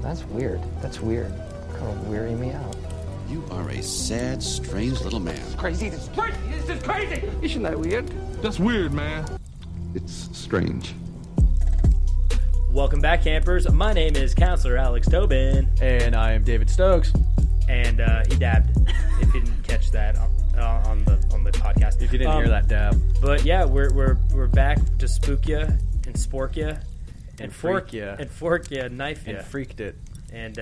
That's weird. That's weird. Kind of weirding me out. You are a sad, strange little man. Crazy. This is crazy. This is crazy. Isn't that weird? That's weird, man. It's strange. Welcome back, campers. My name is Counselor Alex Tobin. And I am David Stokes. And he dabbed, if you didn't catch that on the podcast. If you didn't hear that dab. But yeah, we're back to spook you and spork you and fork you and fork you and knife you and freaked it and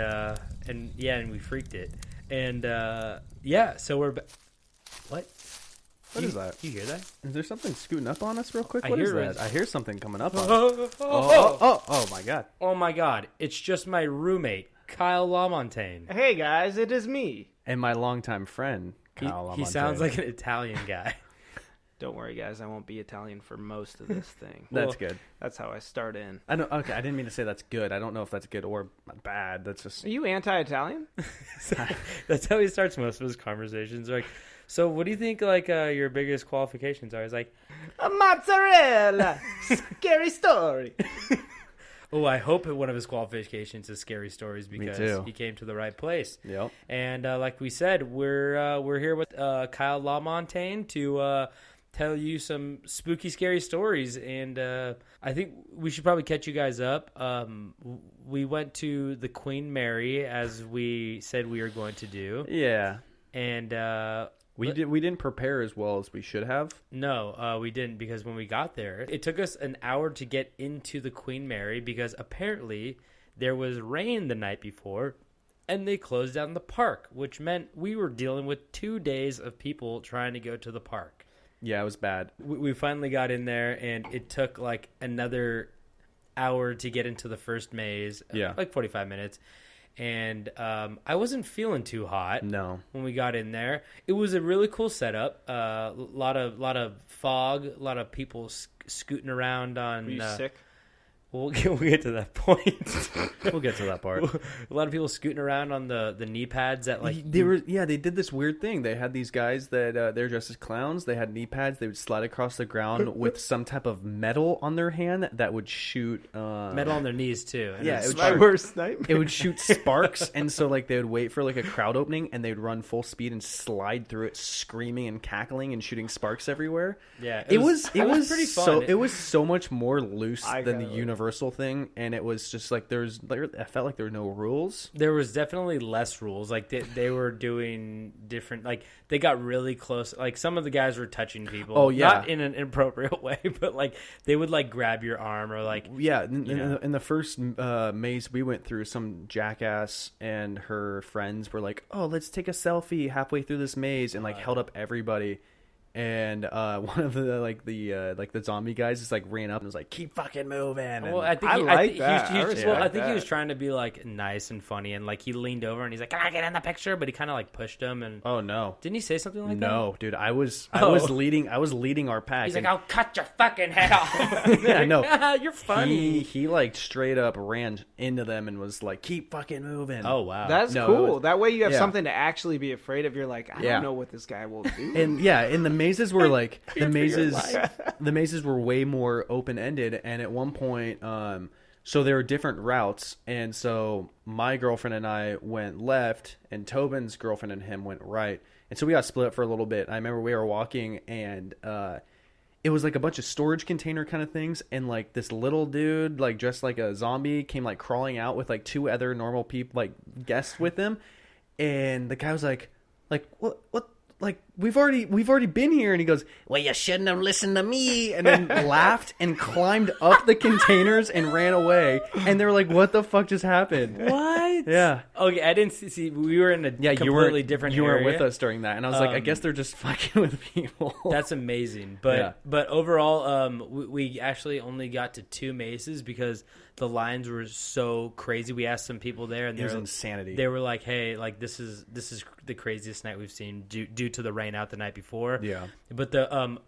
we freaked it and so we're What is that? You hear that? Is there something scooting up on us real quick? I What is hear that? it. I hear something coming up on us. Oh my god. Oh my god. It's just my roommate, Kyle Lamontagne. Hey guys, it is me. And my longtime friend, Kyle Lamontagne. He sounds like an Italian guy. Don't worry guys, I won't be Italian for most of this thing. That's good. That's how I start in. I know. Okay, I didn't mean to say that's good. I don't know if that's good or bad. That's just... Are you anti-Italian? That's how he starts most of his conversations. Like, so what do you think your biggest qualifications are? He's like, a mozzarella! Scary story. oh, I hope one of his qualifications is scary stories because he came to the right place. Yep. And like we said, we're here with Kyle Lamontagne to tell you some spooky, scary stories. And I think we should probably catch you guys up. We went to the Queen Mary as we said we were going to do. Yeah. And we didn't prepare as well as we should have. No, we didn't, because when we got there, it took us an hour to get into the Queen Mary because apparently there was rain the night before and they closed down the park, which meant we were dealing with 2 days of people trying to go to the park. Yeah, it was bad. We finally got in there and it took like another hour to get into the first maze. Yeah. Like 45 minutes. And I wasn't feeling too hot. No. When we got in there, it was a really cool setup. A lot of fog, a lot of people scooting around on. Were you sick? We'll get to that point. We'll get to that part. A lot of people scooting around on the knee pads that they did this weird thing. They had these guys that they're dressed as clowns. They had knee pads. They would slide across the ground with some type of metal on their hand that would shoot metal on their knees too. And yeah, it was my worst nightmare. It would shoot sparks, and so like they would wait for like a crowd opening, and they'd run full speed and slide through it, screaming and cackling and shooting sparks everywhere. Yeah, it was pretty fun. It was so much more loose than the Universal thing, and it was just like I felt like there were no rules. There was definitely less rules. Like they were doing different. Like they got really close. Like some of the guys were touching people. Oh yeah, not in an inappropriate way, but like they would like grab your arm or like in the first maze we went through, some jackass and her friends were like, "Oh, let's take a selfie halfway through this maze," and like held up everybody. And one of the zombie guys just like ran up and was like, "Keep fucking moving." And well, I think he was trying to be like nice and funny, and like he leaned over and he's like, "Can I get in the picture?" But he kind of like pushed him. And oh no, didn't he say something like that? No, dude, I was leading our pack. He's like, "I'll cut your fucking head off." Yeah, no, you're funny. He like straight up ran into them and was like, "Keep fucking moving." Oh wow, that's cool. That way you have something to actually be afraid of. You're like, I don't know what this guy will do. And yeah, in the mazes were like the mazes were way more open-ended, and at one point so there were different routes, and so my girlfriend and I went left and Tobin's girlfriend and him went right, and so we got split up for a little bit. I remember we were walking and it was like a bunch of storage container kind of things, and like this little dude like dressed like a zombie came like crawling out with like two other normal people, like guests with him, and the guy was like what like we've already been here, and he goes, "Well, you shouldn't have listened to me," and then laughed and climbed up the containers and ran away. And they were like, "What the fuck just happened?" What? Yeah. Okay, I didn't see. We were in a completely different. You area. weren't with us during that, and I was like, I guess they're just fucking with people. That's amazing, but overall, we actually only got to 2 mazes because the lines were so crazy. We asked some people there, and it was insanity. They were like, "Hey, like this is the craziest night we've seen due to the rain out the night before." Yeah. But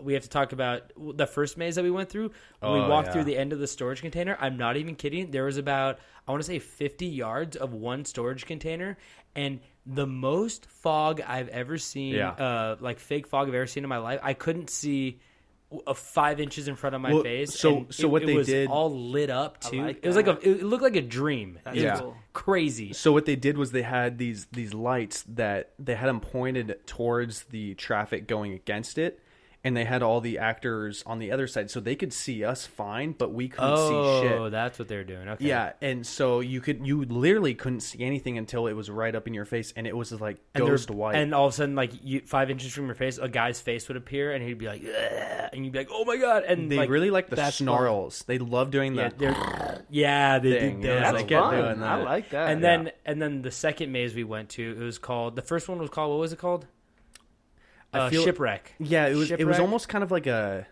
we have to talk about the first maze that we went through. We walked through the end of the storage container. I'm not even kidding. There was about, I want to say 50 yards of one storage container, and the most fog I've ever seen, like fake fog I've ever seen in my life. I couldn't see 5 inches in front of my face. So what they was did, all lit up too. like It was it looked like a dream. It was cool. crazy. so what they did was they had these lights that they had them pointed towards the traffic going against it, and they had all the actors on the other side, so they could see us fine, but we couldn't see shit. Oh, that's what they're doing. Okay. Yeah, and so you literally couldn't see anything until it was right up in your face, and it was like ghost white. And all of a sudden, like 5 inches from your face, a guy's face would appear, and he'd be like, "Ugh," and you'd be like, "Oh my god!" And they really like the that's snarls. They love doing yeah, that. they thing, did yeah. those. That's They kept fun. doing that. I like that. And then the second maze we went to, it was called, the first one was called, what was it called? I feel- Shipwreck. Yeah, it was Shipwreck? almost kind of like a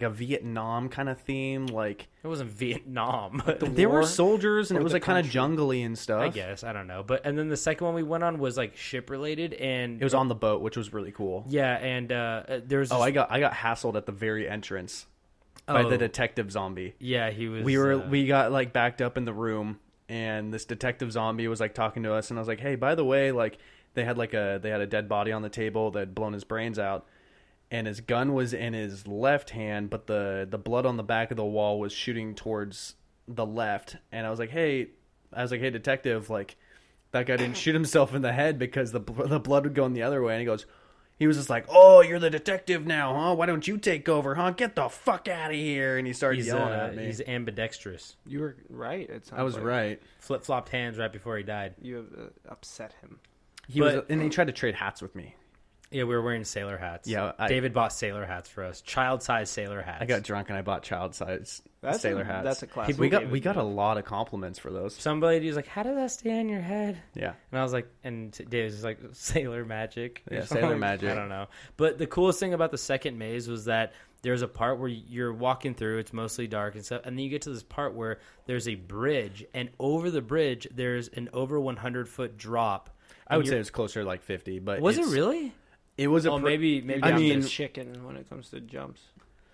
Vietnam kind of theme. Like It wasn't Vietnam. there were soldiers, and Or it was the like kind of country. jungly and stuff. I guess, I don't know. But and then the second one we went on was like ship related, and It was on the boat, which was really cool. yeah, and there was Oh, this- I got hassled at the very entrance by the detective zombie. yeah, he was We got like backed up in the room, and this detective zombie was like talking to us, and I was like, "Hey, by the way, like they had a dead body on the table that had blown his brains out, and his gun was in his left hand, but the blood on the back of the wall was shooting towards the left." And I was like, "Hey, detective, like that guy didn't shoot himself in the head because the blood would go in the other way." And he was just like, "Oh, you're the detective now, huh? Why don't you take over, huh? Get the fuck out of here!" And he started yelling at me. He's ambidextrous. You were right. It sounds I was like right. Flip flopped hands right before he died. You have upset him. And he tried to trade hats with me. Yeah, we were wearing sailor hats. Yeah, David bought sailor hats for us, child-size sailor hats. I got drunk and I bought child-size That's sailor a, hats. That's a classic. We got David a move. lot of compliments for those. Somebody was like, "How did that stay on your head?" Yeah. And I was like, and David was like, "Sailor magic." Yeah, sailor magic. I don't know. But the coolest thing about the second maze was that there's a part where you're walking through, it's mostly dark and stuff, and then you get to this part where there's a bridge, and over the bridge there's an over 100-foot drop. I would say it was closer to like 50, but Was it really? It was a Oh, maybe I I mean, mean, the chicken when it comes to jumps.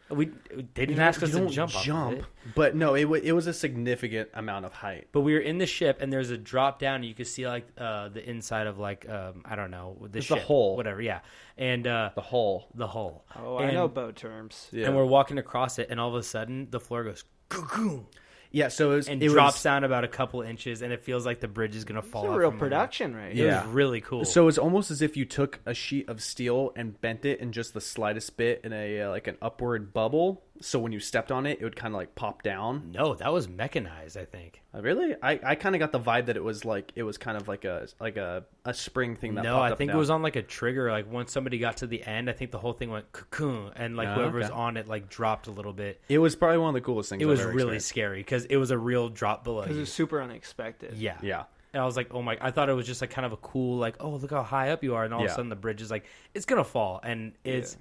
They didn't ask us you to don't jump off of it. but no, it was a significant amount of height. But we were in the ship, and there's a drop down, and you could see like the inside of like I don't know, the It's ship, the hull. whatever. Yeah, and The hull. the hull. Oh, and, I know boat terms. Yeah. And we're walking across it, and all of a sudden the floor goes "Goo-goo," Yeah, so it and drops was, down about a couple inches, and it feels like the bridge is gonna fall. It's a off real from under. production, right? It Yeah. was really cool. So it's almost as if you took a sheet of steel and bent it in just the slightest bit in a like an upward bubble. So when you stepped on it, it would kind of like pop down. no, that was mechanized. I think. Really? I kind of got the vibe that it was kind of like a spring thing that No, popped I up think and it was down. on like a trigger. Like once somebody got to the end, I think the whole thing went cocoon, and like whoever was okay. on it like dropped a little bit. It was probably one of the coolest things. It I've was ever really experienced. scary because it was a real drop below Because you. it's super unexpected. Yeah. Yeah. And I was like, oh my, I thought it was just like kind of a cool, like, oh, look how high up you are. And all of a Yeah. sudden the bridge is like, it's going to fall. And it's,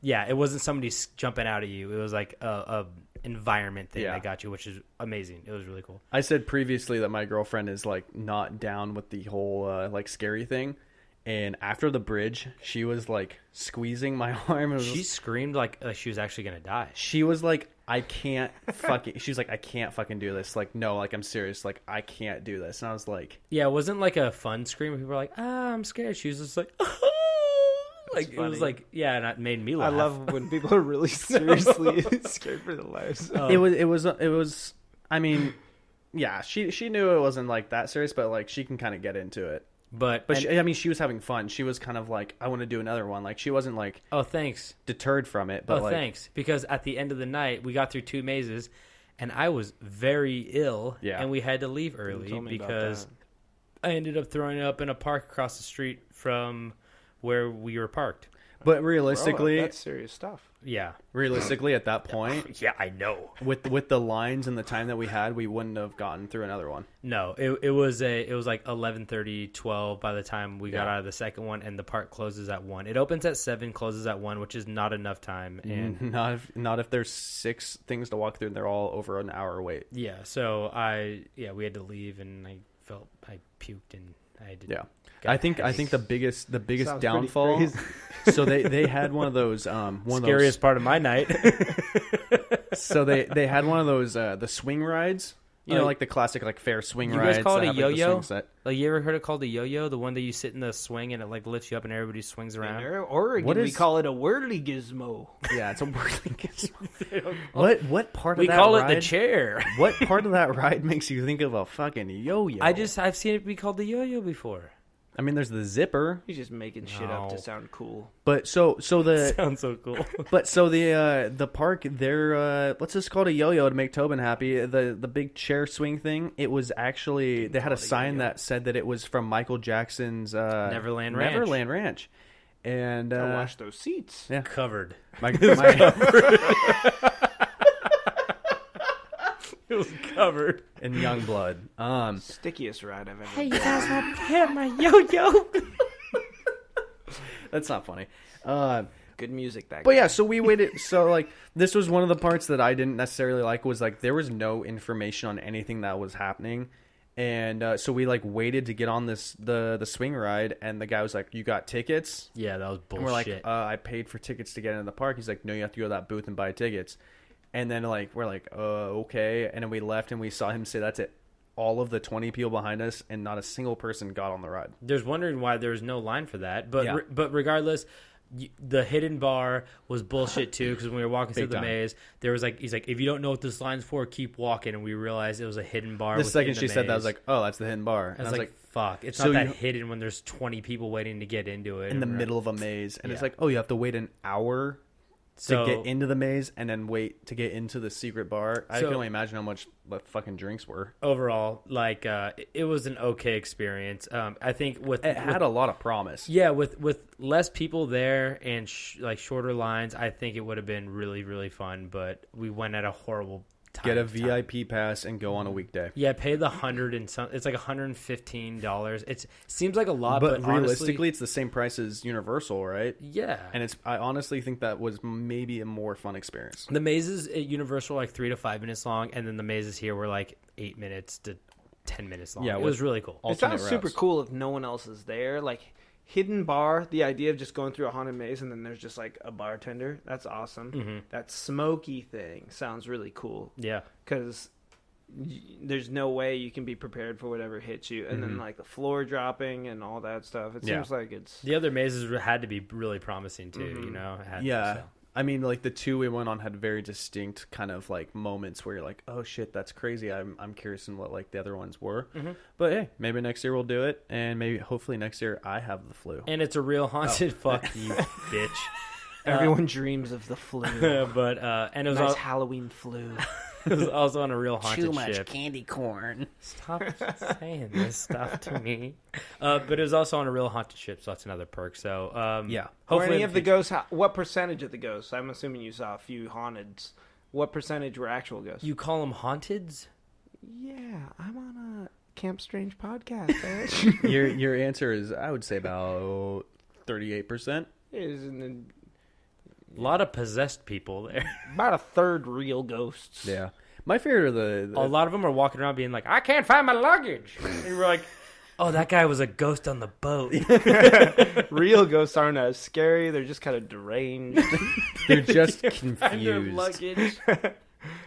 yeah, it wasn't somebody jumping out at you. It was like a environment thing Yeah. that got you, which is amazing. It was really cool. I said previously that my girlfriend is like not down with the whole like scary thing, and after the bridge, she was like squeezing my arm. She screamed like she was actually going to die. She was like, "I can't fucking." She's like, "I can't fucking do this." Like, no, like I'm serious. Like, I can't do this. And I was like, Yeah, it wasn't like a fun scream. People were like, I'm scared. She was just like, like it was funny. like, yeah, and it made me I laugh. love when people are really seriously scared for their lives. it was. I mean, yeah, she knew it wasn't like that serious, but like she can kind of get into it. But But I mean, she was having fun. She was kind of like, I want to do another one. Like, she wasn't like oh, thanks. deterred from it. But like, Thanks. Because at the end of the night, we got through 2 mazes, and I was very ill, Yeah. and we had to leave You early told me about because that. I ended up throwing up in a park across the street from where we were parked. but Bro, realistically, that's serious stuff. Yeah. realistically, at that point, Yeah, I know. with the lines and the time that we had, we wouldn't have gotten through another one. No, it was like 11:30, 12 by the time we got Yeah. out of the second one, and the park closes at 1. It opens at 7, closes at 1, which is not enough time. And Not if there's 6 things to walk through and they're all over an hour wait. yeah, so we had to leave, and I puked, and I had to. Yeah. I think the biggest Sounds pretty downfall. crazy. So they had one of those Scariest part of my night. So they had one of those the swing rides You know, like the classic like fair swing You rides. guys call it that a have, like, the yo-yo? swing set. Like, you ever heard it called a yo-yo? The one that you sit in the swing and it like lifts you up and everybody swings around. In Oregon, What we is- call it a whirly gizmo. Yeah, it's a whirling gizmo. What part of We that call ride? it the chair. What part of that ride makes you think of a fucking yo-yo? I've seen it be called the yo-yo before. I mean, there's the zipper, He's just making shit up to No. sound cool. but so the Sounds so cool. but so the park, they're let's just call it a yo-yo to make Tobin happy. The big chair swing thing. It was actually they had a sign that said that it was from Michael Jackson's Neverland Ranch. Neverland Ranch, and Gotta wash those seats. yeah. Covered. my It was covered. in young blood. Stickiest ride I've ever Hey, been you guys want to have my yo-yo? That's not funny. Good music that But yeah, so we waited. So like, this was one of the parts that I didn't necessarily like. Was like there was no information on anything that was happening, and so we like waited to get on the swing ride, and the guy was like, "You got tickets?" Yeah, that was bullshit. And we're like, "I paid for tickets to get into the park." He's like, "No, you have to go to that booth and buy tickets." And then like we're like, okay. And then we left, and we saw him say, "That's it." All of the 20 people behind us, and not a single person got on the ride. There's wondering why there was no line for that. But Yeah. but regardless, the hidden bar was bullshit too, because when we were walking through Big the time. maze, there was like, he's like, if you don't know what this line's for, keep walking. And we realized it was a hidden bar. The within second the she said that, I was maze. like, "Oh, that's the hidden bar." And I was like, fuck, it's so not that you- hidden when there's 20 people waiting to get into it. in the And we're- middle of a maze, and it's Yeah. like, "Oh, you have to wait an hour So- to get into the maze, and then wait to get into the secret bar." I So- can only imagine how much the fucking drinks were. Overall, like, it was an okay experience. I think with It had a lot of promise. yeah, with less people there and like shorter lines, I think it would have been really, really fun. But we went at a horrible time. Get a VIP pass and go on a weekday. Yeah, pay the $100 and some. It's like $115. It seems like a lot, but, But realistically, honestly, it's the same price as Universal, right? yeah. And I honestly think that was maybe a more fun experience. The mazes at Universal are like 3 to 5 minutes long, and then the mazes here were like 8 minutes to 10 minutes long. Yeah, it with- was really cool. It sounds alternate super routes. cool if no one else is there. Like hidden bar, the idea of just going through a haunted maze and then there's just like a bartender. That's awesome. Mm-hmm. That smoky thing sounds really cool Yeah. because there's no way you can be prepared for whatever hits you, and then like the floor dropping and all that stuff. It Yeah. seems like it's The other mazes had to be really promising too. You know. It had to, Yeah. so. I mean, like the two we went on had very distinct kind of like moments where you're like, "Oh shit, that's crazy." I'm curious in what like the other ones were. But hey, maybe next year we'll do it, and maybe hopefully next year I have the flu. And it's a real haunted. Fuck you, bitch. everyone dreams of the flu. But and it was Nice Halloween flu. it was also on a real haunted ship. candy corn. Stop saying this stuff to me. But it was also on a real haunted ship, so that's another perk. So Yeah. Or hopefully any in of the future- ghosts? What percentage of the ghosts? I'm assuming you saw a few haunteds. What percentage were actual ghosts? You call them haunteds? Yeah, I'm on a Camp Strange podcast. Bitch. Your answer is, I would say about 38%. Is A lot of possessed people there. about a third real ghosts. Yeah. My favorite are the A lot of them are walking around being like, I can't find my luggage. And we're like, oh, that guy was a ghost on the boat. Real ghosts aren't as scary. They're just kind of deranged. they're just Find their confused. luggage.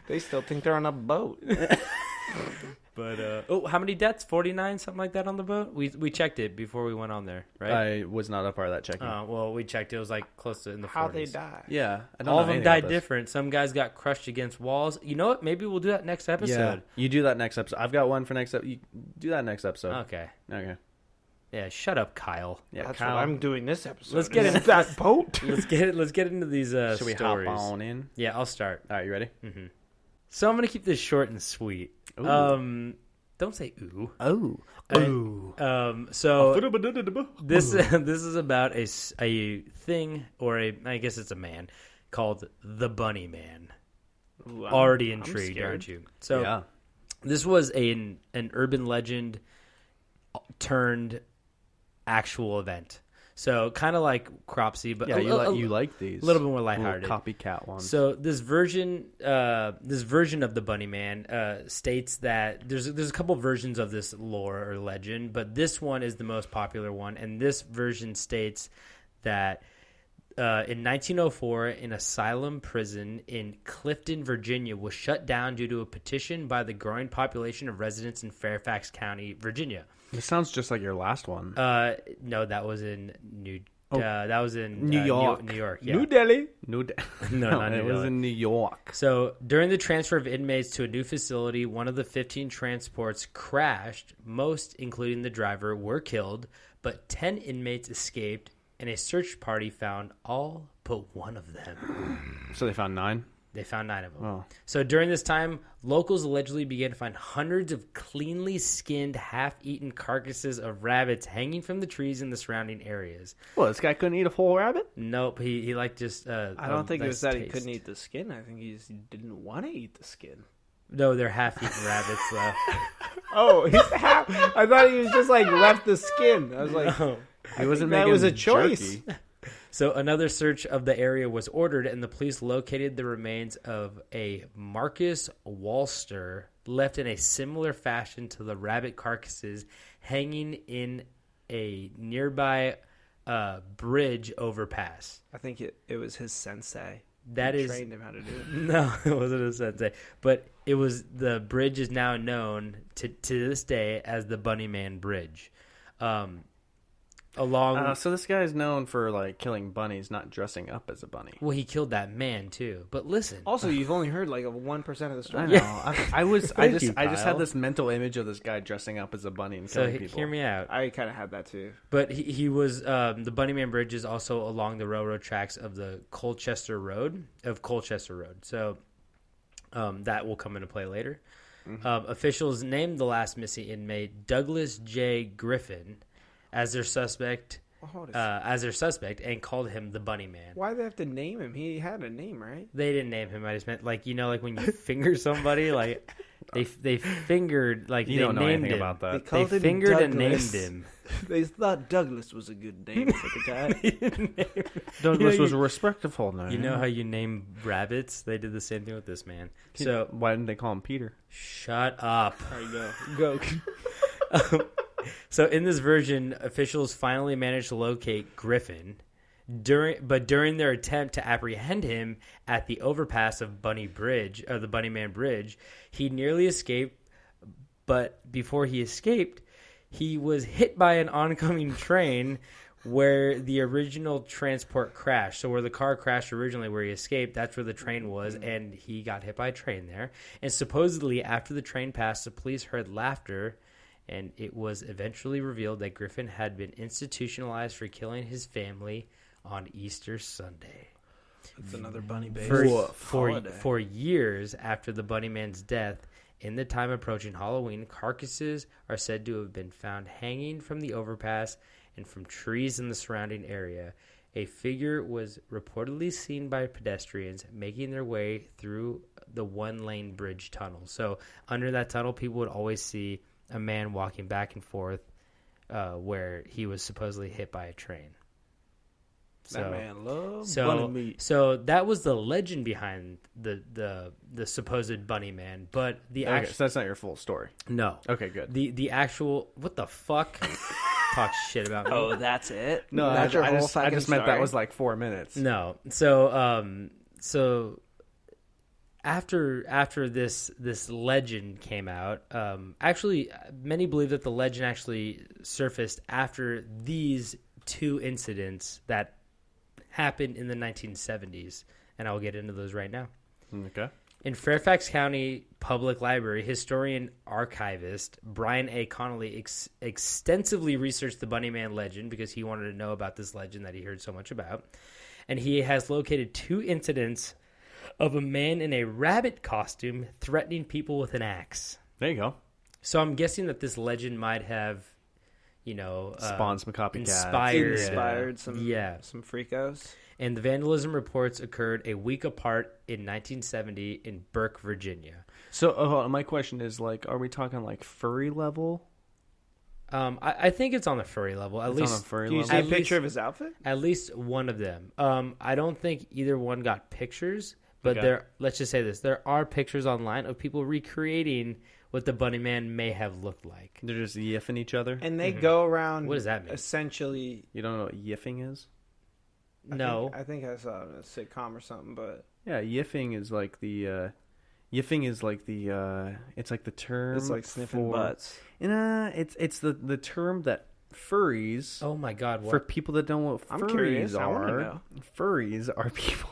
They still think they're on a boat. But how many deaths? 49, something like that on the boat. We checked it before we went on there, right? I was not a part of that checking. Well, we checked. It was like close to in the 40s. How they die. Yeah, I don't All know of them anything died about this. different. Some guys got crushed against walls. You know what? Maybe we'll do that next Yeah, episode. you do that next episode. I've got one for next episode. You do that next episode. Okay. Okay. Yeah. Shut up, Kyle. Yeah, That's Kyle, what I'm doing this episode. Let's get is into that boat. Let's get into these should we stories. hop on in? Yeah, I'll start. All right, you ready? So I'm gonna keep this short and sweet. Ooh. Don't say ooh. Oh. So this is about a thing, or I guess it's a man called the Bunny Man. Ooh, Already I'm intrigued, scared. aren't you? So Yeah. this was an urban legend turned actual event. So kind of like Cropsy, but Yeah, a you like these. little bit more Little lighthearted. copycat ones. So this version of the Bunny Man states that there's a couple versions of this lore or legend, but this one is the most popular one, and this version states that in 1904, an asylum prison in Clifton, Virginia, was shut down due to a petition by the growing population of residents in Fairfax County, Virginia. This sounds just like your last one. No, that was in New New York. New York. Yeah. New Delhi. No, not it New was Delhi. in New York. So during the transfer of inmates to a new facility, one of the 15 transports crashed. Most, including the driver, were killed, but 10 inmates escaped, and a search party found all but one of them. So they found 9? They found 9 of them. Oh. So during this time, locals allegedly began to find hundreds of cleanly skinned, half-eaten carcasses of rabbits hanging from the trees in the surrounding areas. Well, this guy couldn't eat a whole rabbit? Nope, he liked just. I don't think it was nice that he taste. couldn't eat the skin. I think he just didn't want to eat the skin. No, they're half-eaten rabbits though. Oh, he's half. I thought he was just like left the skin. I was like, No. He wasn't that making was a choice. jerky. So another search of the area was ordered, and the police located the remains of a Marcus Walster, left in a similar fashion to the rabbit carcasses, hanging in a nearby bridge overpass. I think it was his sensei. That He is trained him how to do it. no, it wasn't a sensei, but it was the bridge is now known to this day as the Bunnyman Bridge. So this guy's known for like killing bunnies, not dressing up as a bunny. Well, he killed that man too. But listen, Also, you've only heard like 1% of the story. I know. I just Kyle. had this mental image of this guy dressing up as a bunny and so killing people. hear me out. I kind of had that too. But he was the Bunnyman Bridge is also along the railroad tracks of the Colchester Road. So that will come into play later. Officials named the last missing inmate Douglas J. Griffin as their suspect, and called him the Bunnyman. Why do they have to name him? He had a name, right? They didn't name him. I just meant like when you finger somebody, like they fingered like You they don't know named anything him. about They that. called They him fingered and Douglas. named him. They thought Douglas was a good name for the guy. Douglas You know, was a respectful name. You know how you name rabbits? They did the same thing with this man. So why didn't they call him Peter? shut up. There you go. So in this version, officials finally managed to locate Griffin. During their attempt to apprehend him at the overpass of the Bunnyman Bridge, he nearly escaped. But before he escaped, he was hit by an oncoming train where the original transport crashed. So where the car crashed originally, where he escaped, that's where the train was, and he got hit by a train there. And supposedly, after the train passed, the police heard laughter, and it was eventually revealed that Griffin had been institutionalized for killing his family on Easter Sunday. It's another bunny based For years after the Bunnyman's death, in the time approaching Halloween, carcasses are said to have been found hanging from the overpass and from trees in the surrounding area. A figure was reportedly seen by pedestrians making their way through the one-lane bridge tunnel. So under that tunnel, people would always see a man walking back and forth where he was supposedly hit by a train. That man loves So, bunny meat. so that was the legend behind the supposed bunny man, but the Okay, actual so that's not your full story. no, Okay, good. the actual what the fuck talk shit about me. Oh, that's it? No, that's I your whole just fucking meant that story? was like 4 minutes. No, so after this legend came out, actually many believe that the legend actually surfaced after these 2 incidents that happened in the 1970s, and I'll get into those right now. Okay. In Fairfax County Public Library, historian archivist Brian A. Connolly extensively researched the Bunnyman legend because he wanted to know about this legend that he heard so much about. And he has located 2 incidents of a man in a rabbit costume threatening people with an axe. There you go. So I'm guessing that this legend might have, Spawned some copycats. inspired some freakos. And the vandalism reports occurred a week apart in 1970 in Burke, Virginia. So my question is, like, are we talking like furry level? I think it's on the furry level. At It's least on a furry Do you level. see a At picture least- of his outfit? at least one of them. I don't think either one got pictures, but Okay. let's just say this: there are pictures online of people recreating what the Bunnyman may have looked like. They're just yiffing each other. And they go around. What does that mean? Essentially, You don't know what yiffing is? No. I think I saw it in a sitcom or something, but Yeah, yiffing is like the it's like the term it's like sniffing for, butts. It's the term that furries Oh my God! What? for people that don't know what I'm furries curious. I wanna are. know. Furries are people.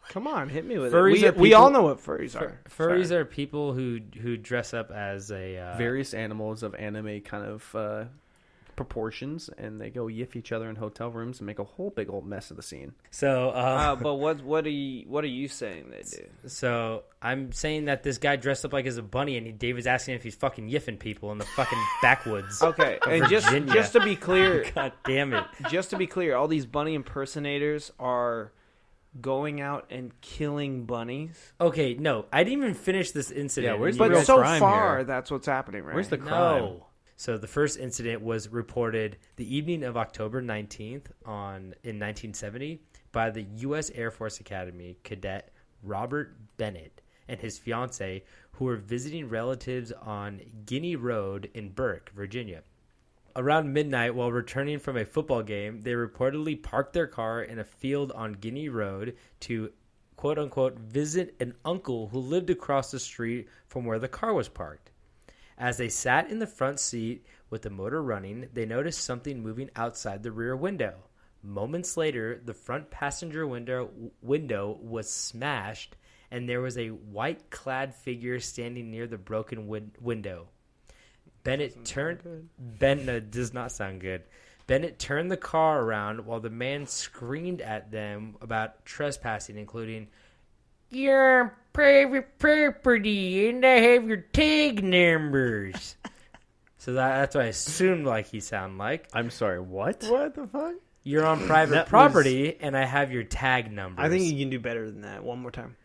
Come on, hit me with Furries it. are We people- all know what furries are. Furries Sorry. are people who dress up as a Various animals of anime kind of proportions, and they go yiff each other in hotel rooms and make a whole big old mess of the scene. So, But what are you saying they do? so I'm saying that this guy dressed up like as a bunny, and Dave was asking if he's fucking yiffing people in the fucking backwoods. Okay, of and Virginia. just to be clear, God damn it! just to be clear, all these bunny impersonators are going out and killing bunnies. Okay, no, I didn't even finish this incident. Yeah, where's You the But real guys- so crime far, here? that's what's happening, right? Where's the crime? No. So the first incident was reported the evening of October 19th in 1970 by the U.S. Air Force Academy cadet Robert Bennett and his fiancee, who were visiting relatives on Guinea Road in Burke, Virginia. Around midnight, while returning from a football game, they reportedly parked their car in a field on Guinea Road to, quote-unquote, visit an uncle who lived across the street from where the car was parked. As they sat in the front seat with the motor running, they noticed something moving outside the rear window. Moments later, the front passenger window was smashed, and there was a white-clad figure standing near the broken window. Bennett does not sound good. Bennett turned the car around while the man screamed at them about trespassing, including, "You're on private property, and I have your tag numbers." So that's what I assumed like he sounded like. I'm sorry, what? What the fuck? You're on private That property, and I have your tag numbers. I think you can do better than that. One more time.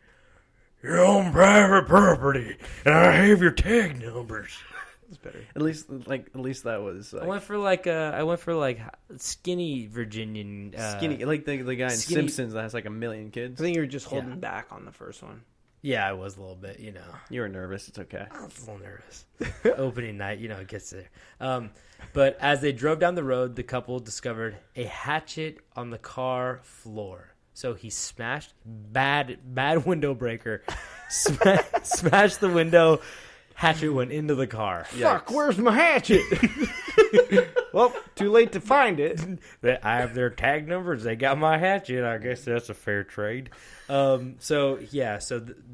You're on private property, and I have your tag numbers. That's better. At least that was I went for like skinny Virginian. skinny, like the guy in skinny- Simpsons that has like a million kids. I think you were just holding back on the first one. Yeah, I was a little bit, You were nervous. It's okay. I was a little nervous. Opening night, it gets there. But as they drove down the road, the couple discovered a hatchet on the car floor. So he smashed bad window breaker, smashed the window. Hatchet went into the car. Fuck, where's my hatchet? Well, too late to find it. I have their tag numbers. They got my hatchet. I guess that's a fair trade.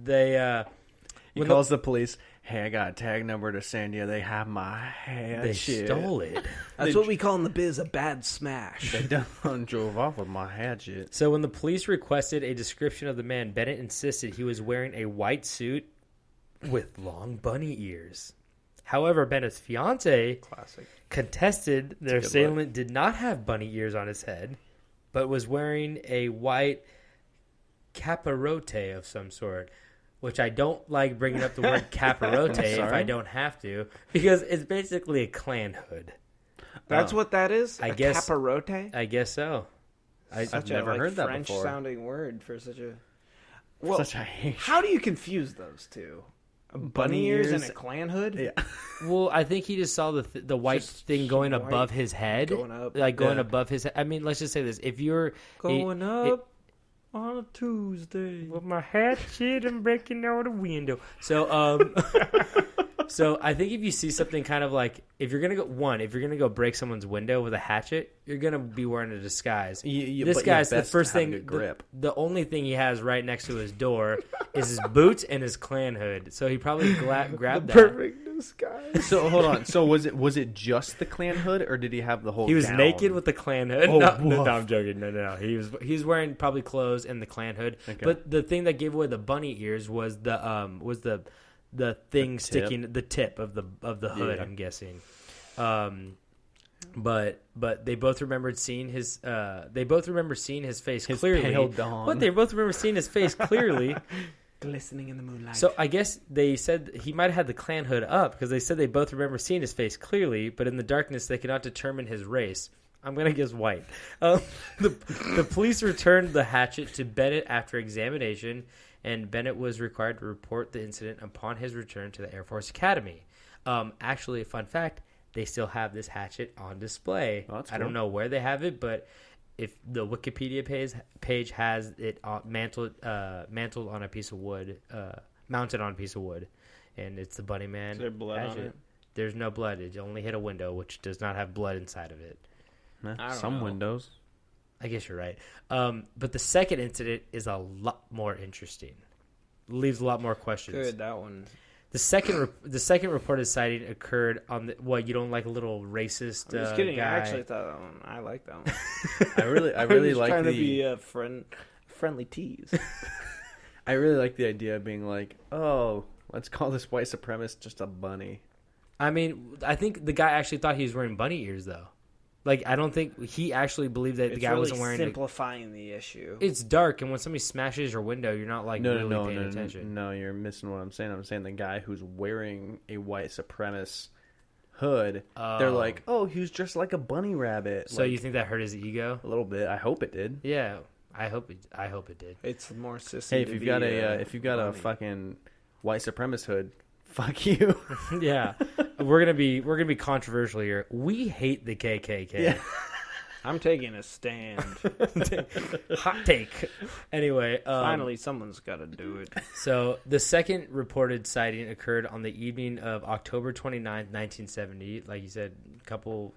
They He calls the police. Hey, I got a tag number to send you. They have my hatchet. they stole it. That's what we call in the biz a bad smash. They done drove off with my hatchet. So when the police requested a description of the man, Bennett insisted he was wearing a white suit with long bunny ears. However, Bennett's fiance Classic. contested their good assailant did not have bunny ears on his head, but was wearing a white capirote of some sort, which I don't like bringing up the word capirote if I don't have to, because it's basically a Klan hood. That's what that is? I A guess- capirote? I guess so. Such never a heard that French before. sounding word for such a... Well, Such a hate. how do you confuse those two? A bunny ears and a Klan hood? Yeah. Well, I think he just saw the white Just thing going white above his head, going up. going Yeah. above his head. I mean, let's just say this: if you're Going up on a Tuesday. with my hatchet and breaking out a window. So, so I think if you see something kind of like, if you're gonna go break someone's window with a hatchet, you're gonna be wearing a disguise. This but guy's the best first have a thing. good grip. The only thing he has right next to his door is his boots and his Klan hood. So he probably grabbed that. Perfect disguise. So hold on. So was it just the Klan hood, or did he have the whole? He was gown? naked with the Klan hood. Oh, No, woof. I'm joking. No. He was wearing probably clothes and the Klan hood. Okay. But the thing that gave away the bunny ears was the thing sticking the tip of the hood. Yeah. I'm guessing. But they both remembered seeing his face His clearly. pale dawn. But they both remember seeing his face clearly. Glistening in the moonlight. So I guess they said he might have had the Klan hood up because they said they both remember seeing his face clearly, but in the darkness they could not determine his race. I'm going to guess white. The police returned the hatchet to Bennett after examination, and Bennett was required to report the incident upon his return to the Air Force Academy. Actually, a fun fact, they still have this hatchet on display. Oh, that's I don't cool. know where they have it, but if the Wikipedia page has it mantled on a piece of wood, mounted on a piece of wood, and it's the Bunny Man. Is there blood on it? There's no blood. It only hit a window, which does not have blood inside of it. Some windows. I guess you're right. But the second incident is a lot more interesting. Leaves a lot more questions. Good, that one. The second reported sighting occurred on the what you don't like a little racist I'm just kidding. guy. I actually thought that one. I like that one. I really was like trying the to be a friendly tease. I really like the idea of being like, oh, let's call this white supremacist just a bunny. I mean, I think the guy actually thought he was wearing bunny ears though. Like, I don't think he actually believed that the guy really wasn't wearing. Simplifying the issue. It's dark, and when somebody smashes your window, you're not like really paying attention. No, you're missing what I'm saying. I'm saying the guy who's wearing a white supremacist hood. They're like, oh, he was dressed like a bunny rabbit. So like, you think that hurt his ego? a little bit? I hope it did. Yeah, I hope it did. It's more sissy. Hey, if you've got a fucking white supremacist hood, fuck you. Yeah, we're gonna be controversial here. We hate the KKK. Yeah. I'm taking a stand. Hot take. Anyway, Finally, someone's got to do it. so the second reported sighting occurred on the evening of October 29th, 1970. Like you said, couple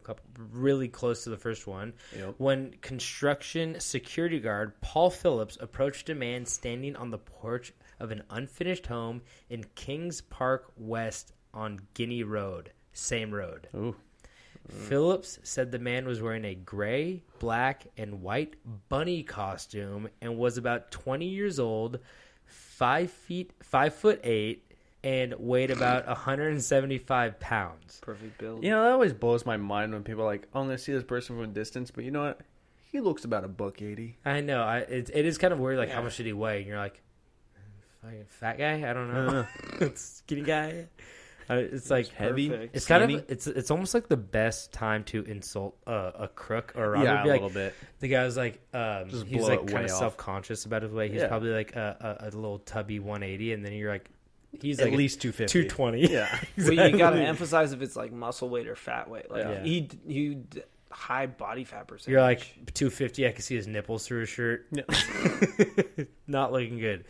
really close to the first one. Yep. When construction security guard Paul Phillips approached a man standing on the porch of an unfinished home in Kings Park West on Guinea Road. Same road. Ooh. Phillips said the man was wearing a gray, black, and white bunny costume and was about 20 years old, 5'8", and weighed about 175 pounds. Perfect build. You know, that always blows my mind when people are like, oh, I'm going to see this person from a distance, but you know what? He looks about $180. I know. It is kind of weird, like, how much did he weigh? And you're like, fucking fat guy? I don't know. Skinny guy? It's like heavy. Perfect. It's kind of it's almost like the best time to insult a crook or a robber. Yeah, Be a like, little bit. The guy was like, Just he was blow like it kind way of off. self-conscious about his weight. He's Yeah. probably like a little tubby 180, and then you're like, he's At like least 250. 220. Yeah. Well, you got to emphasize if it's like muscle weight or fat weight. Like Yeah. he high body fat percentage. You're like 250. I can see his nipples through his shirt. Yeah. Not looking good.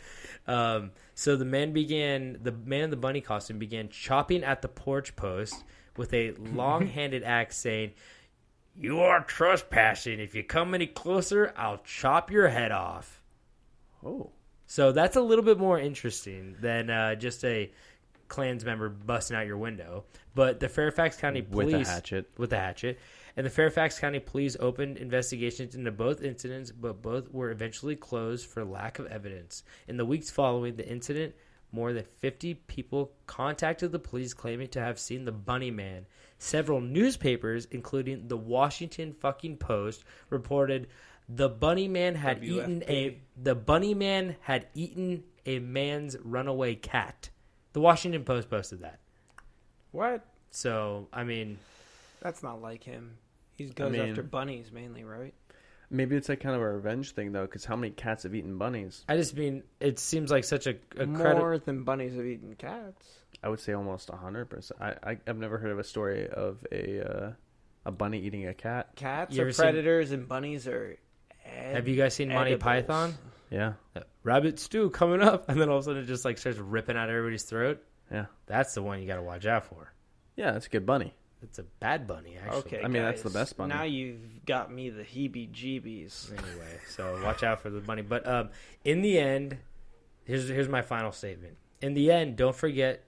So the man in the bunny costume began chopping at the porch post with a long-handed axe, saying, "You are trespassing. If you come any closer, I'll chop your head off." Oh. So that's a little bit more interesting than just a Klans member busting out your window. But the Fairfax County Police With a hatchet. And the Fairfax County Police opened investigations into both incidents, but both were eventually closed for lack of evidence. In the weeks following the incident, more than 50 people contacted the police claiming to have seen the Bunny Man. Several newspapers, including the Washington fucking Post, reported the Bunny Man had eaten a man's runaway cat. The Washington Post posted that. what? So, I mean, That's not like him. He goes after bunnies mainly, right? Maybe it's like kind of a revenge thing, though, because how many cats have eaten bunnies? I just mean, it seems like such a More than bunnies have eaten cats. I would say almost 100%. I've never heard of a story of a bunny eating a cat. Cats You are ever seen- predators and bunnies are Have you guys seen Monty edibles. Python? Yeah. Rabbit stew coming up, and then all of a sudden it just like starts ripping out everybody's throat. Yeah. That's the one you got to watch out for. Yeah, that's a good bunny. It's a bad bunny, actually. Okay, I mean, that's guys, the best bunny. Now you've got me the heebie-jeebies. Anyway, so watch out for the bunny. But in the end, here's my final statement. In the end, don't forget.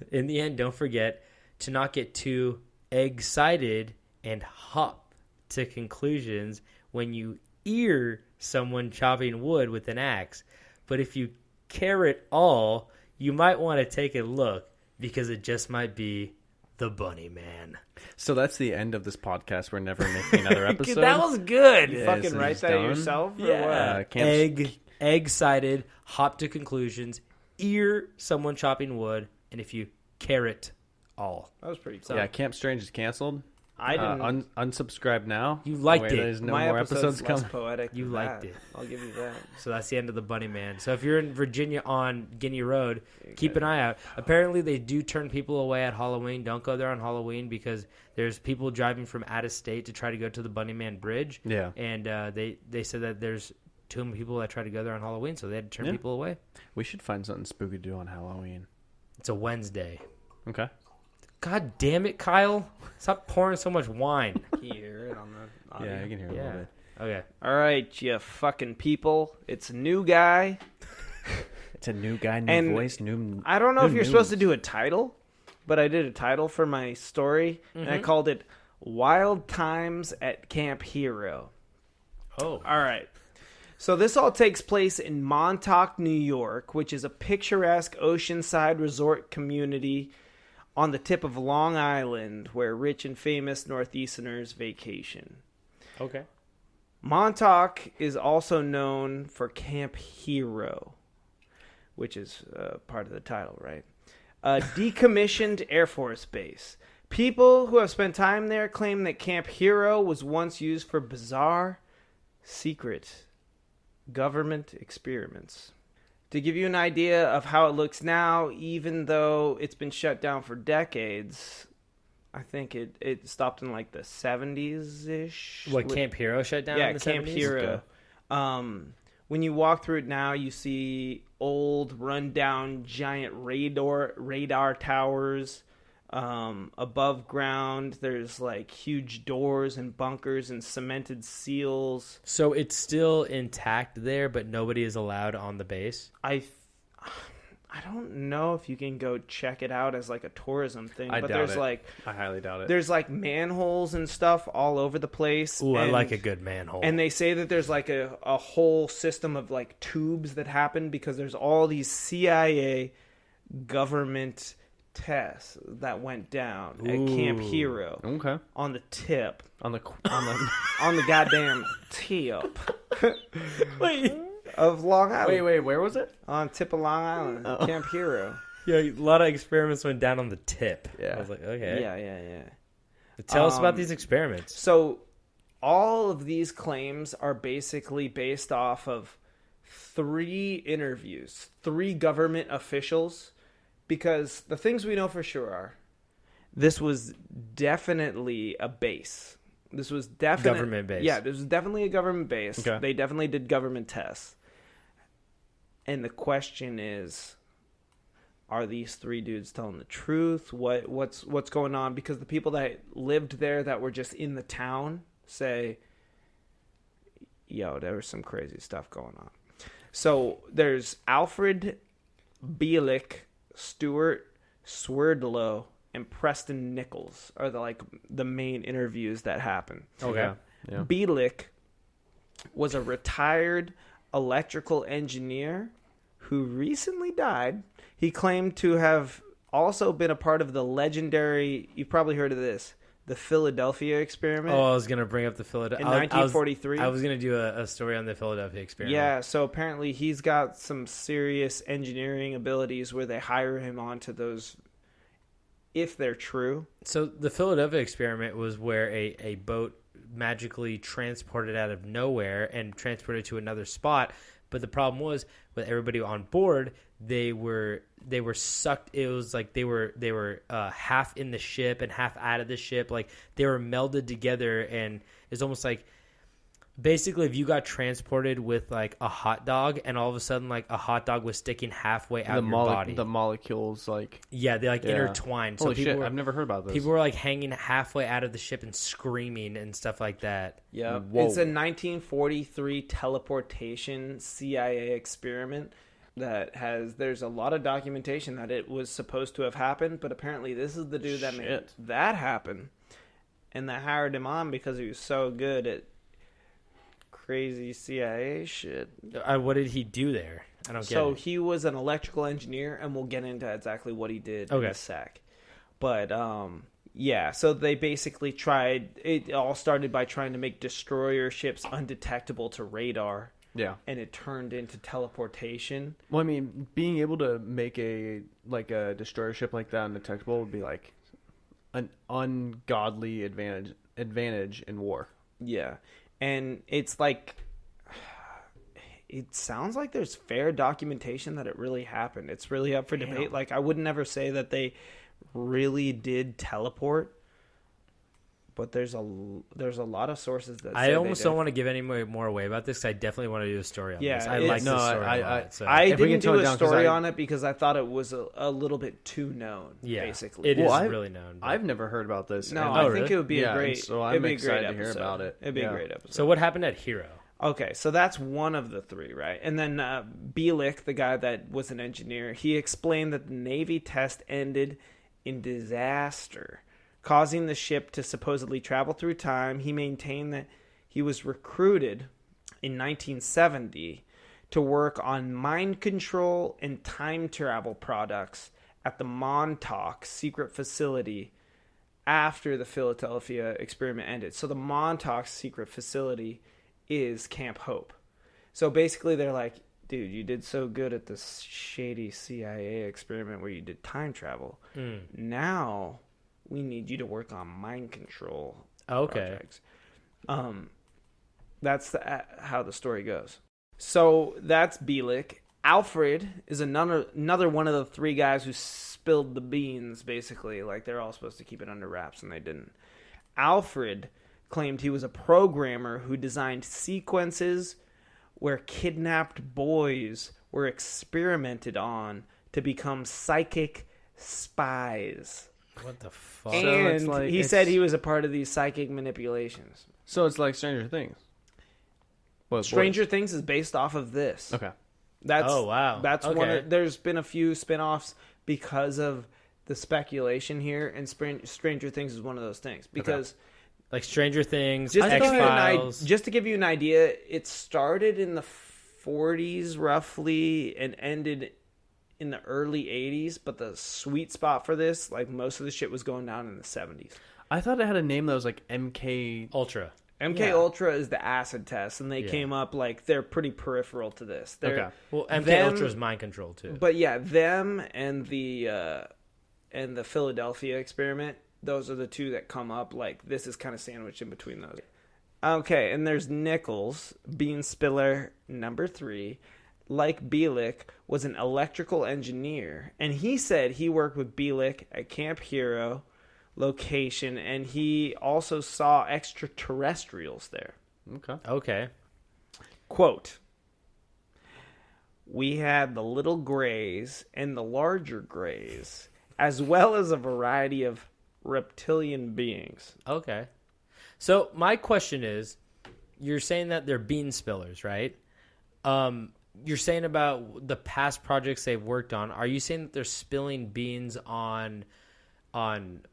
To not get too excited and hop to conclusions when you ear someone chopping wood with an axe. But if you care at all, you might want to take a look because it just might be the Bunny Man. So that's the end of this podcast. We're never making another episode. That was good. You Yeah, fucking so write it's that done? yourself? Or Yeah. what? Egg-sided, hop to conclusions, ear someone chopping wood, and if you care at all. That was pretty cool. Yeah, Camp Strange is canceled. I didn't. Unsubscribe now. You liked Wait, it. There's no my more episode's episodes less coming. poetic. You than liked that. it. I'll give you that. So that's the end of the Bunny Man. So if you're in Virginia on Guinea Road, keep an eye out. Apparently, they do turn people away at Halloween. Don't go there on Halloween because there's people driving from out of state to try to go to the Bunny Man Bridge. Yeah. And they said that there's too many people that try to go there on Halloween, so they had to turn people away. We should find something spooky to do on Halloween. It's a Wednesday. Okay. God damn it, Kyle. Stop pouring so much wine. Can you hear it on the audio? Yeah, I can hear it a little bit. Okay. All right, you fucking people. It's a new guy. It's a new guy, new And voice, new. I don't know new if you're news. supposed to do a title, but I did a title for my story, and I called it Wild Times at Camp Hero. Oh. All right. So this all takes place in Montauk, New York, which is a picturesque oceanside resort community on the tip of Long Island where rich and famous Northeasterners vacation. Okay. Montauk is also known for Camp Hero, which is part of the title, right? A decommissioned Air Force base. People who have spent time there claim that Camp Hero was once used for bizarre, secret government experiments. To give you an idea of how it looks now, even though it's been shut down for decades, I think it stopped in like the 70s-ish. What, Camp Hero shut down in the 70s? Camp Hero. When you walk through it now, you see old, run-down, giant radar towers. Above ground, there's like huge doors and bunkers and cemented seals. So it's still intact there, but nobody is allowed on the base? I don't know if you can go check it out as like a tourism thing, I but doubt there's it. like I highly doubt it. there's like manholes and stuff all over the place. Ooh, I and- like a good manhole. And they say that there's like a whole system of like tubes that happen because there's all these CIA government tests that went down at Camp Hero Okay. on the tip, On the on the goddamn tip Wait. of Long Island. wait, where was it? On tip of Long Island, Camp Hero. Yeah, a lot of experiments went down on the tip. Yeah. I was like, okay. Yeah. Tell us about these experiments. So all of these claims are basically based off of 3 interviews, 3 government officials, because the things we know for sure are this was definitely a base. This was definitely Government base. Yeah, this was definitely a government base. Okay. They definitely did government tests. And the question is, are these 3 dudes telling the truth? What's going on? Because the people that lived there that were just in the town say, yo, there was some crazy stuff going on. So there's Alfred Bielik, Stuart Swerdlow, and Preston Nichols are the main interviews that happen. Okay. Yeah. Bielik was a retired electrical engineer who recently died. He claimed to have also been a part of the legendary, you've probably heard of this, the Philadelphia experiment. Oh, I was going to bring up the Philadelphia. In 1943? I was going to do a story on the Philadelphia experiment. Yeah, so apparently he's got some serious engineering abilities where they hire him onto those, if they're true. So the Philadelphia experiment was where a boat magically transported out of nowhere and transported to another spot. But the problem was with everybody on board, they were sucked. It was like they were half in the ship and half out of the ship. Like they were melded together, and it's almost like basically if you got transported with like a hot dog, and all of a sudden like a hot dog was sticking halfway out of your body. The molecules like Yeah, they like intertwined. Holy so people shit! were, I've never heard about this. people were like hanging halfway out of the ship and screaming and stuff like that. Yeah, Whoa. it's a 1943 teleportation CIA experiment that there's a lot of documentation that it was supposed to have happened, but apparently this is the dude that made Shit. that happen, and that hired him on because he was so good at crazy CIA shit. What did he do there? I don't get So it. he was an electrical engineer, and we'll get into exactly what he did in Okay. a sec. But yeah, so they basically tried. It all started by trying to make destroyer ships undetectable to radar, Yeah. and it turned into teleportation. Well, I mean, being able to make a destroyer ship like that undetectable would be like an ungodly advantage in war. Yeah. And it's like, it sounds like there's fair documentation that it really happened. It's really up for debate. Like, I would never say that they really did teleport, but there's a lot of sources that say I almost they don't did. want to give any more away about this, because I definitely want to do a story on Yeah, this. I it's- like this No, story I- a lot. So. I If we didn't can tone do it a down, 'cause story I- on it because I thought it was a little bit too known, yeah, basically. it is Well, really known. but- I've never heard about this. No, and- I think really? it would be a Yeah, great. and so it'd I'm be a excited great to hear episode. about it. It'd be Yeah. a great episode. So what happened at Hero? Okay, so that's one of the three, right? And then Bielik, the guy that was an engineer, he explained that the Navy test ended in disaster, causing the ship to supposedly travel through time. He maintained that he was recruited in 1970 to work on mind control and time travel products at the Montauk secret facility after the Philadelphia experiment ended. So the Montauk secret facility is Camp Hope. So basically they're like, dude, you did so good at this shady CIA experiment where you did time travel. Now we need you to work on mind control projects. That's how the story goes. So that's Bielik. Alfred is another one of the three guys who spilled the beans, basically. Like, they're all supposed to keep it under wraps, and they didn't. Alfred claimed he was a programmer who designed sequences where kidnapped boys were experimented on to become psychic spies. What the fuck? So And it's like- he said he was a part of these psychic manipulations. So it's like Stranger Things. Well, Stranger Things is based off of this. Okay. That's Oh, wow. That's one. Okay. There's been a few spin-offs because of the speculation here, and Stranger Things is one of those things because Like Stranger Things, just to, X give you Files. just to give you an idea, it started in the 40s roughly and ended in the early 80s, but the sweet spot for this, like most of the shit was going down in the 70s. I thought it had a name that was like MK. Ultra. MK Yeah. Ultra is the acid test, and they Yeah. came up like they're pretty peripheral to this. They're, Okay. Well, MK them- Ultra is mind control too. But yeah, them and the Philadelphia experiment, those are the two that come up. Like, this is kind of sandwiched in between those. Okay, and there's Nichols, Bean Spiller number 3, like Bielik, was an electrical engineer, and he said he worked with Bielik at Camp Hero location, and he also saw extraterrestrials there. Okay. Okay. Quote, "We had the little grays and the larger grays, as well as a variety of reptilian beings." Okay. So my question is, you're saying that they're bean spillers, right? You're saying about the past projects they've worked on. Are you saying that they're spilling beans on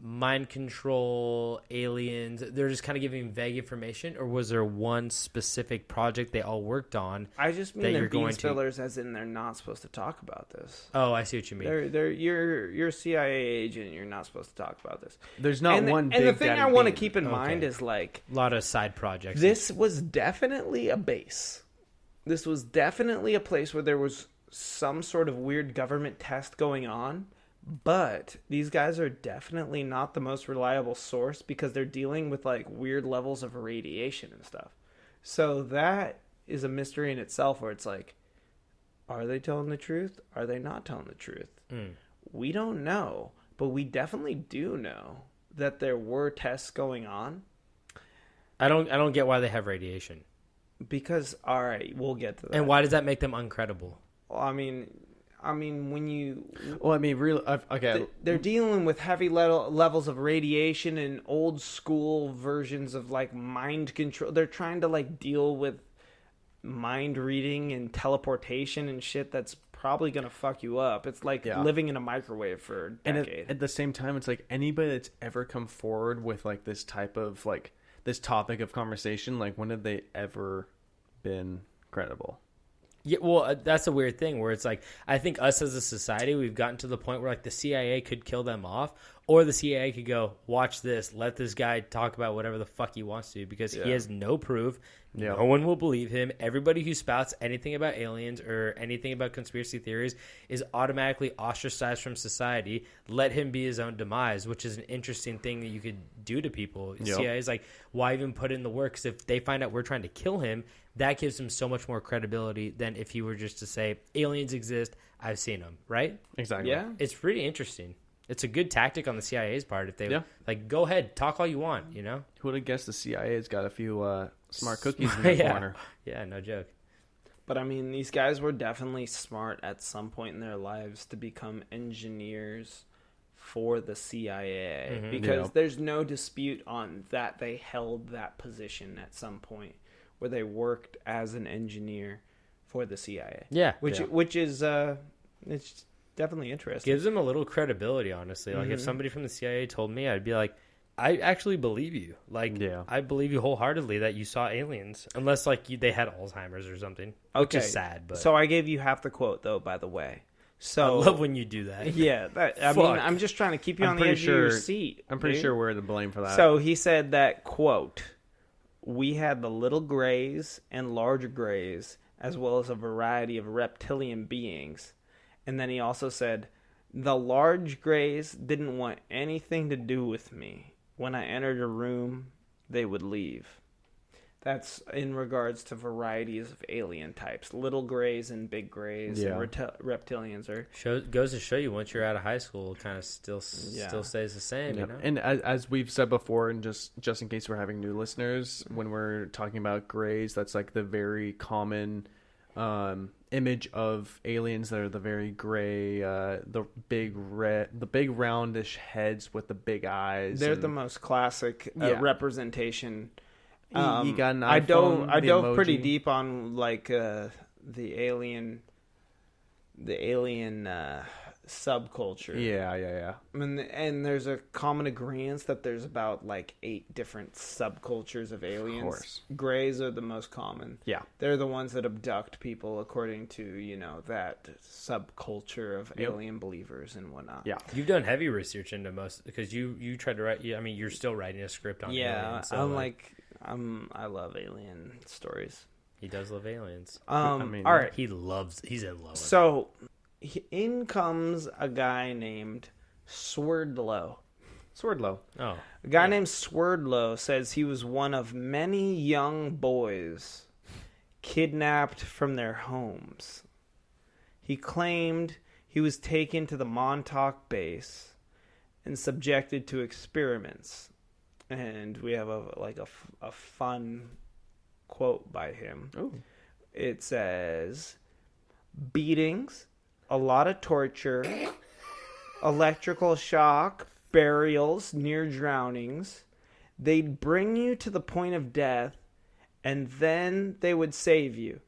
mind control, aliens? They're just kind of giving vague information, or was there one specific project they all worked on? I just that mean they're you're going being to- spillers, as in they're not supposed to talk about this. Oh, I see what you mean. You're a CIA agent. You're not supposed to talk about this. There's not and one and big the thing daddy I want to bean. keep in mind Okay. is like, A lot of side projects. this was definitely a base. This was definitely a place where there was some sort of weird government test going on, but these guys are definitely not the most reliable source because they're dealing with like weird levels of radiation and stuff. So that is a mystery in itself, where it's like, are they telling the truth? Are they not telling the truth? We don't know, but we definitely do know that there were tests going on. I don't get why they have radiation. Because, all right, we'll get to that. And why does that make them uncredible? Well, I mean, when you Well, I mean, really. Okay. they're dealing with heavy levels of radiation and old school versions of like mind control. They're trying to like deal with mind reading and teleportation and shit that's probably gonna fuck you up. It's like Yeah. living in a microwave for a And decade. at the same time, it's like anybody that's ever come forward with like this type of like this topic of conversation, like when have they ever been credible? Yeah, well, that's a weird thing where it's like, I think us as a society, we've gotten to the point where like the CIA could kill them off, Or the CIA could go, watch this, let this guy talk about whatever the fuck he wants to, because he has no proof. Yeah. No one will believe him. Everybody who spouts anything about aliens or anything about conspiracy theories is automatically ostracized from society. Let him be his own demise, which is an interesting thing that you could do to people. Yep. CIA is like, why even put in the work? Because if they find out we're trying to kill him, that gives him so much more credibility than if you were just to say, aliens exist, I've seen them, right? Exactly. Yeah. It's pretty interesting. It's a good tactic on the CIA's part. If they like, go ahead, talk all you want. You know, Who would have guessed the CIA's got a few smart cookies in their corner? Yeah, no joke. But I mean, these guys were definitely smart at some point in their lives to become engineers for the CIA, because there's no dispute on that they held that position at some point where they worked as an engineer for the CIA. Yeah, which is it's definitely interesting. Gives them a little credibility, honestly. Like if somebody from the CIA told me, I'd be like, I actually believe you. Like, I believe you wholeheartedly that you saw aliens, unless like they had Alzheimer's or something. Which is sad. But so I gave you half the quote though, by the way. So I love when you do that. Yeah, I mean, I'm just trying to keep you on the edge of your seat. I'm pretty sure we're to blame for that. So he said that, quote, "We had the little grays and larger grays, as well as a variety of reptilian beings." And then he also said, "The large grays didn't want anything to do with me. When I entered a room, they would leave." That's in regards to varieties of alien types. Little grays and big grays and reptilians are... Goes to show you, once you're out of high school, it kind of still stays the same, you know? And as we've said before, and just in case we're having new listeners, when we're talking about grays, that's like the very common image of aliens that are the very gray, the big roundish heads with the big eyes. They're the most classic representation. You got an I iPhone, dove the emoji. pretty deep on like the alien subculture. Yeah. And there's a common agreement that there's about like 8 different subcultures of aliens. Of course. Greys are the most common. Yeah. They're the ones that abduct people according to, that subculture of alien believers and whatnot. Yeah. You've done heavy research into most, because you tried to write, I mean, you're still writing a script on aliens. So I love alien stories. He does love aliens. I mean, all right. He's in love with it. So in comes a guy named Swerdlow. Swerdlow. Oh. A guy named Swerdlow says he was one of many young boys kidnapped from their homes. He claimed he was taken to the Montauk base and subjected to experiments. And we have a fun quote by him. Ooh. It says, "Beatings, a lot of torture, electrical shock, burials, near drownings. They'd bring you to the point of death, and then they would save you."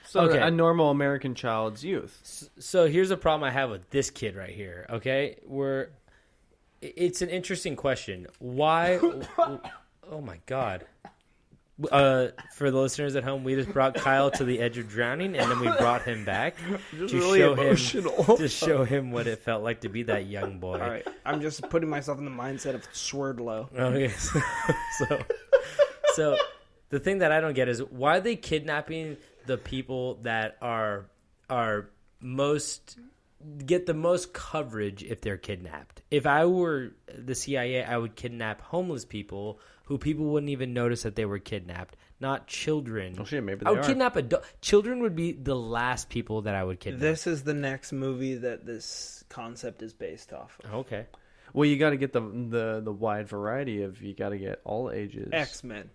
So a normal American child's youth. So here's a problem I have with this kid right here, okay? It's an interesting question. Why? Oh my God. For the listeners at home, we just brought Kyle to the edge of drowning, and then we brought him back to show him what it felt like to be that young boy. All right, I'm just putting myself in the mindset of Swerdlow. Okay, so the thing that I don't get is, why are they kidnapping the people that are get the most coverage if they're kidnapped? If I were the CIA, I would kidnap homeless people who people wouldn't even notice that they were kidnapped, not children. Oh shit, maybe I would kidnap children. Would be the last people that I would kidnap. This is the next movie that this concept is based off of. Okay. Well, you got to get the wide variety of. You got to get all ages. X-Men.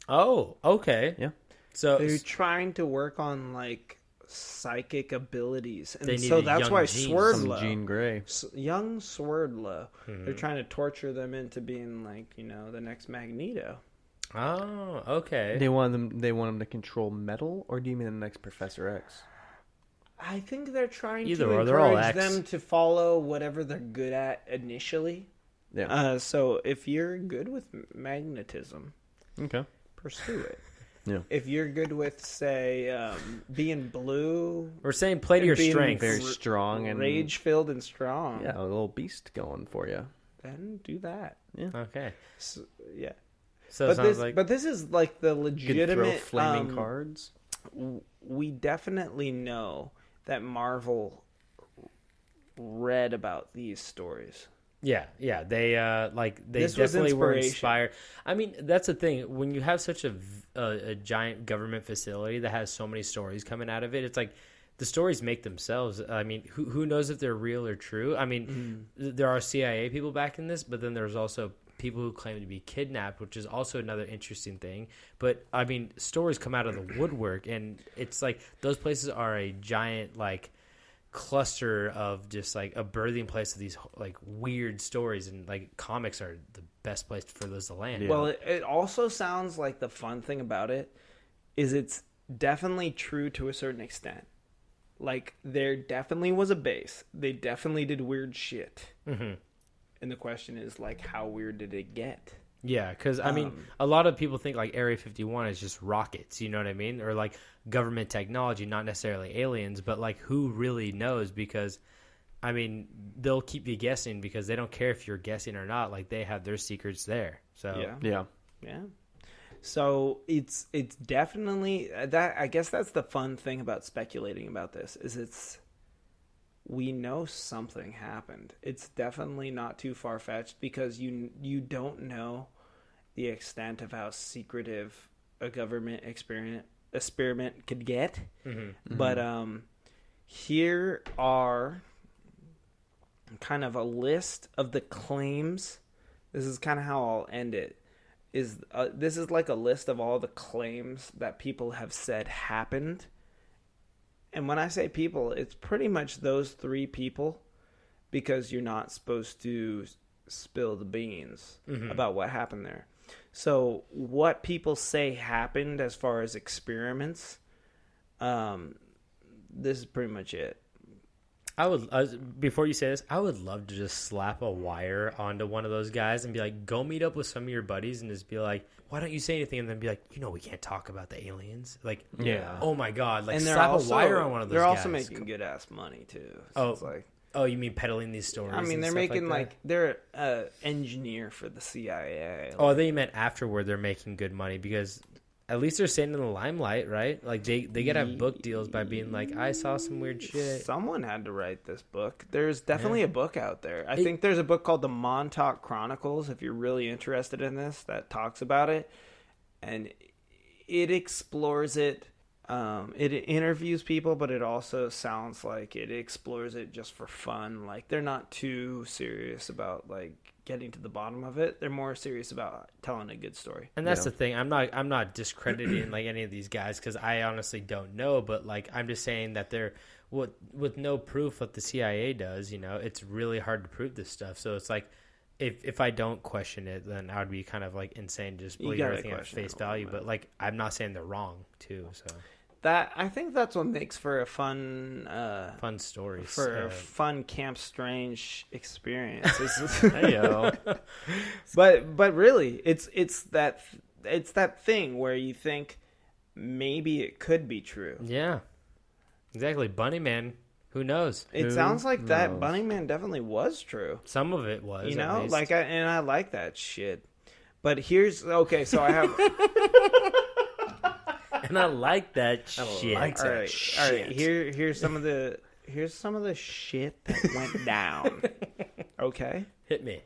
Oh, okay. Yeah. So they're trying to work on like psychic abilities, and they so need that's why Swerdlow, Jean Grey, young Swerdlow, they're trying to torture them into being like the next Magneto. Oh, okay. They want them to control metal, or do you mean the next Professor X? I think they're trying Either to or, they're all encourage X. them to follow whatever they're good at initially. Yeah. So if you're good with magnetism, Okay, pursue it. if you're good with, say, being blue, We're saying play to your being strengths. Very strong and rage-filled and strong, yeah, a little beast going for you. then do that. Okay. So, yeah. So it But sounds this, like but this is like the You could throw legitimate flaming cards. We definitely know that Marvel read about these stories. yeah. They This was definitely were inspiration. inspired. I mean, that's the thing. When you have such a giant government facility that has so many stories coming out of it, it's like the stories make themselves. I mean, who knows if they're real or true? I mean, there are CIA people back in this, but then there's also people who claim to be kidnapped, which is also another interesting thing. But I mean, stories come out of the woodwork, and it's like those places are a giant like cluster of just like a birthing place of these like weird stories, and like comics are the best place for those to land. Well, it also sounds like the fun thing about it is it's definitely true to a certain extent. Like, there definitely was a base. They definitely did weird shit. Mm-hmm. And the question is, like, how weird did it get? Yeah, because I mean, a lot of people think like Area 51 is just rockets, you know what I mean, or like government technology, not necessarily aliens, but like who really knows? Because I mean, they'll keep you guessing because they don't care if you're guessing or not. Like they have their secrets there. So Yeah. So it's definitely that. I guess that's the fun thing about speculating about this is we know something happened. It's definitely not too far fetched because you don't know the extent of how secretive a government experiment could get. Mm-hmm. But here are kind of a list of the claims. This is kind of how I'll end it. This is like a list of all the claims that people have said happened. And when I say people, it's pretty much those three people, because you're not supposed to spill the beans about what happened there. So what people say happened as far as experiments, this is pretty much it. Before you say this, I would love to just slap a wire onto one of those guys and be like, go meet up with some of your buddies and just be like, why don't you say anything? And then be like, we can't talk about the aliens. Like, oh my God, like And slap a wire on one of those They're guys. also making good ass money too. So it's like, oh, you mean peddling these stories? I mean, and they're stuff making like they're an engineer for the CIA. Oh, I thought you meant afterward they're making good money because at least they're staying in the limelight, right? Like they get to have book deals by being like, I saw some weird shit. Someone had to write this book. There's definitely a book out there. I think there's a book called the Montauk Chronicles, if you're really interested in this, that talks about it. And it explores it. It interviews people, but it also sounds like it explores it just for fun. Like they're not too serious about like getting to the bottom of it. They're more serious about telling a good story. And that's the thing. I'm not discrediting like any of these guys because I honestly don't know. But like I'm just saying that they're with no proof what the CIA does. It's really hard to prove this stuff. So it's like if I don't question it, then I would be kind of like insane to just believe everything at face value. But like I'm not saying they're wrong too. So. I think that's what makes for a fun stories for a fun Camp Strange experience. But really, it's that thing where you think maybe it could be true. Yeah, exactly. Bunny Man, who knows? It sounds like that Bunny Man definitely was true. Some of it was, at least. like I like that shit. But here's okay. So I have. And I like that shit. All right. Here's some of the shit that went down. Okay, hit me.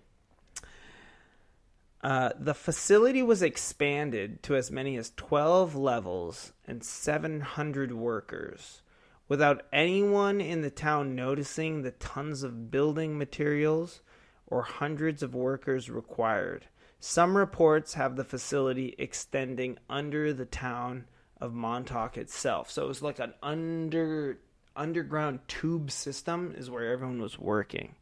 The facility was expanded to as many as 12 levels and 700 workers, without anyone in the town noticing the tons of building materials or hundreds of workers required. Some reports have the facility extending under the town of Montauk itself. So it was like an underground tube system is where everyone was working.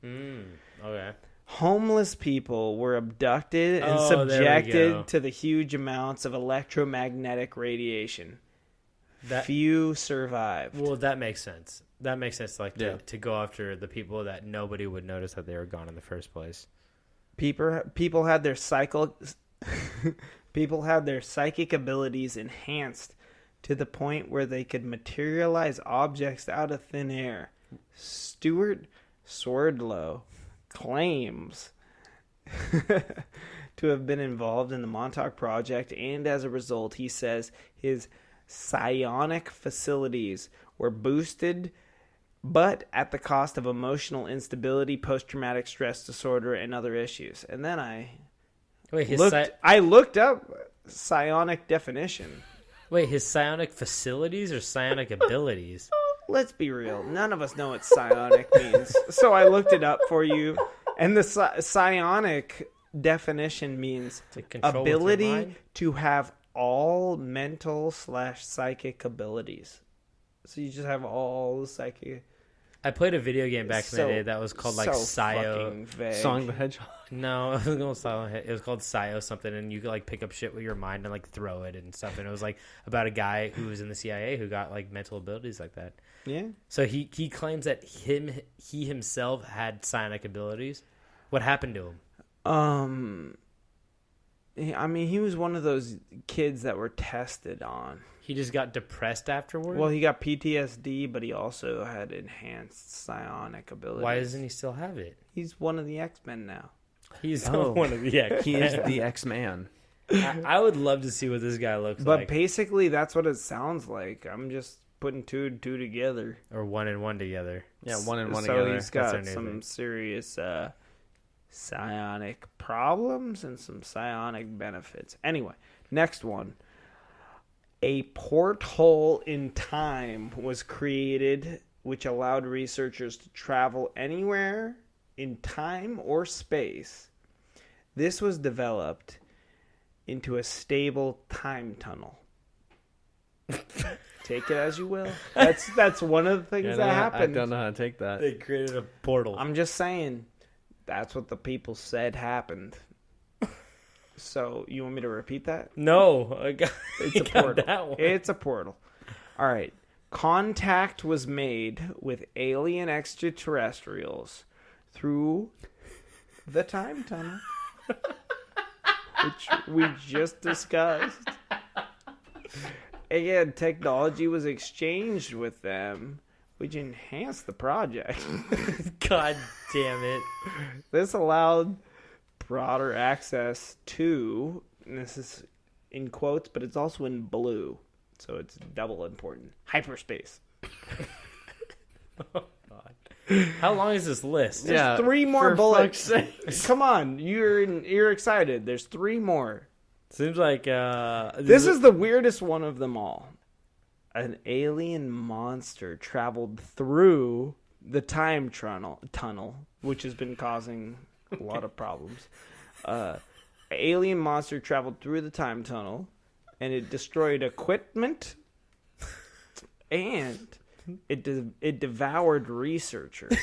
Okay. Homeless people were abducted and subjected to the huge amounts of electromagnetic radiation. Few survived. Well, that makes sense. That makes sense to go after the people that nobody would notice that they were gone in the first place. People had their People had their psychic abilities enhanced to the point where they could materialize objects out of thin air. Stuart Swerdlow claims to have been involved in the Montauk project, and as a result, he says his psionic facilities were boosted, but at the cost of emotional instability, post-traumatic stress disorder, and other issues. And then I looked up psionic definition. Wait, his psionic facilities or psionic abilities? Let's be real. None of us know what psionic means. So I looked it up for you. And the psionic definition means ability to have all mental/psychic abilities. So you just have all the psychic. I played a video game back in the day that was called like Scio. Song the Hedgehog. No, it was called Scio something, and you could like pick up shit with your mind and like throw it and stuff. And it was like about a guy who was in the CIA who got like mental abilities like that. Yeah. So he claims that he himself had psionic abilities. What happened to him? I mean, he was one of those kids that were tested on. He just got depressed afterward? Well, he got PTSD, but he also had enhanced psionic abilities. Why doesn't he still have it? He's one of the X-Men now. He's one of the X-Men. He is the X-Man. I would love to see what this guy looks But like. basically, that's what it sounds like. I'm just putting two and two together. Or one and one together. Yeah, one and one so together. he's got some serious psionic problems and some psionic benefits. Anyway, next one. A porthole in time was created which allowed researchers to travel anywhere in time or space. This was developed into a stable time tunnel. Take it as you will. That's one of the things that happened. I don't know how to take that. They created a portal. I'm just saying, that's what the people said happened. So, you want me to repeat that? No. It's a portal. It's a portal. All right. Contact was made with alien extraterrestrials through the time tunnel, which we just discussed. Again, technology was exchanged with them, which enhanced the project. God damn it. This allowed broader access to, and this is in quotes, but it's also in blue, so it's double important, hyperspace. Oh, God. How long is this list? There's 3 more bullets. Come on, you're excited. There's 3 more. Seems like this is the weirdest one of them all. An alien monster traveled through the time tunnel, which has been causing a lot of problems. An alien monster traveled through the time tunnel, and it destroyed equipment, and it devoured researchers.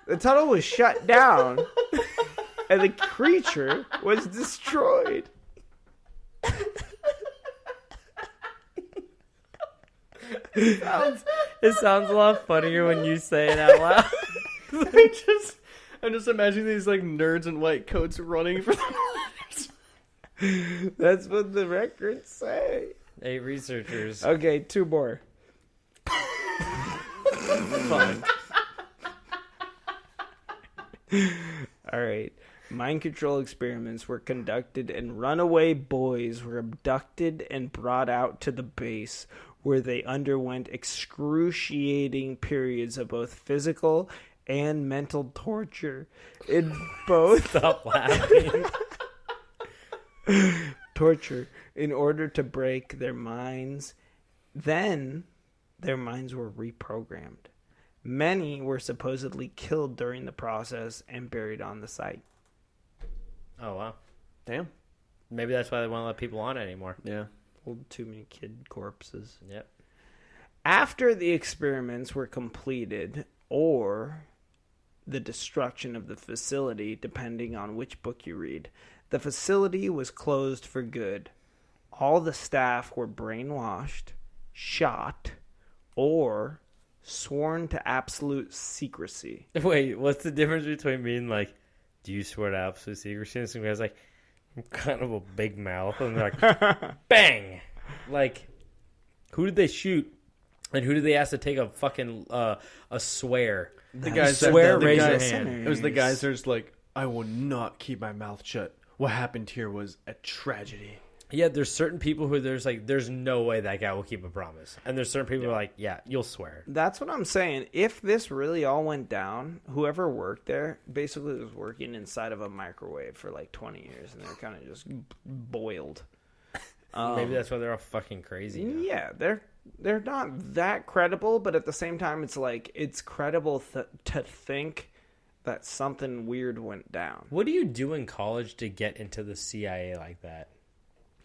The tunnel was shut down, and the creature was destroyed. It sounds a lot funnier when you say it out loud. I'm just imagining these like nerds in white coats running for the That's what the records say. 8 researchers. Okay, 2 more. Fine. All right. Mind control experiments were conducted, and runaway boys were abducted and brought out to the base, where they underwent excruciating periods of both physical and mental torture. In both Stop laughing. torture in order to break their minds. Then their minds were reprogrammed. Many were supposedly killed during the process and buried on the site. Oh, wow. Damn. Maybe that's why they won't let people on it anymore. Yeah. Too many kid corpses. Yep. After the experiments were completed, or the destruction of the facility, depending on which book you read, the facility was closed for good. all the staff were brainwashed, shot, or sworn to absolute secrecy. Wait, what's the difference between being like, do you swear to absolute secrecy? And some guy's like, I'm kind of a big mouth. And they're like, bang! Like, who did they shoot? And who did they ask to take a fucking a swear? The guys swear, the raise your guys- hand. It was the guys there's like, I will not keep my mouth shut. What happened here was a tragedy. Yeah, there's certain people who there's no way that guy will keep a promise. And there's certain people who are like, yeah, you'll swear. That's what I'm saying. If this really all went down, whoever worked there basically was working inside of a microwave for like 20 years, and they're kind of just boiled. Maybe that's why they're all fucking crazy now. Yeah, they're not that credible, but at the same time, it's like it's credible to think that something weird went down. What do you do in college to get into the CIA like that?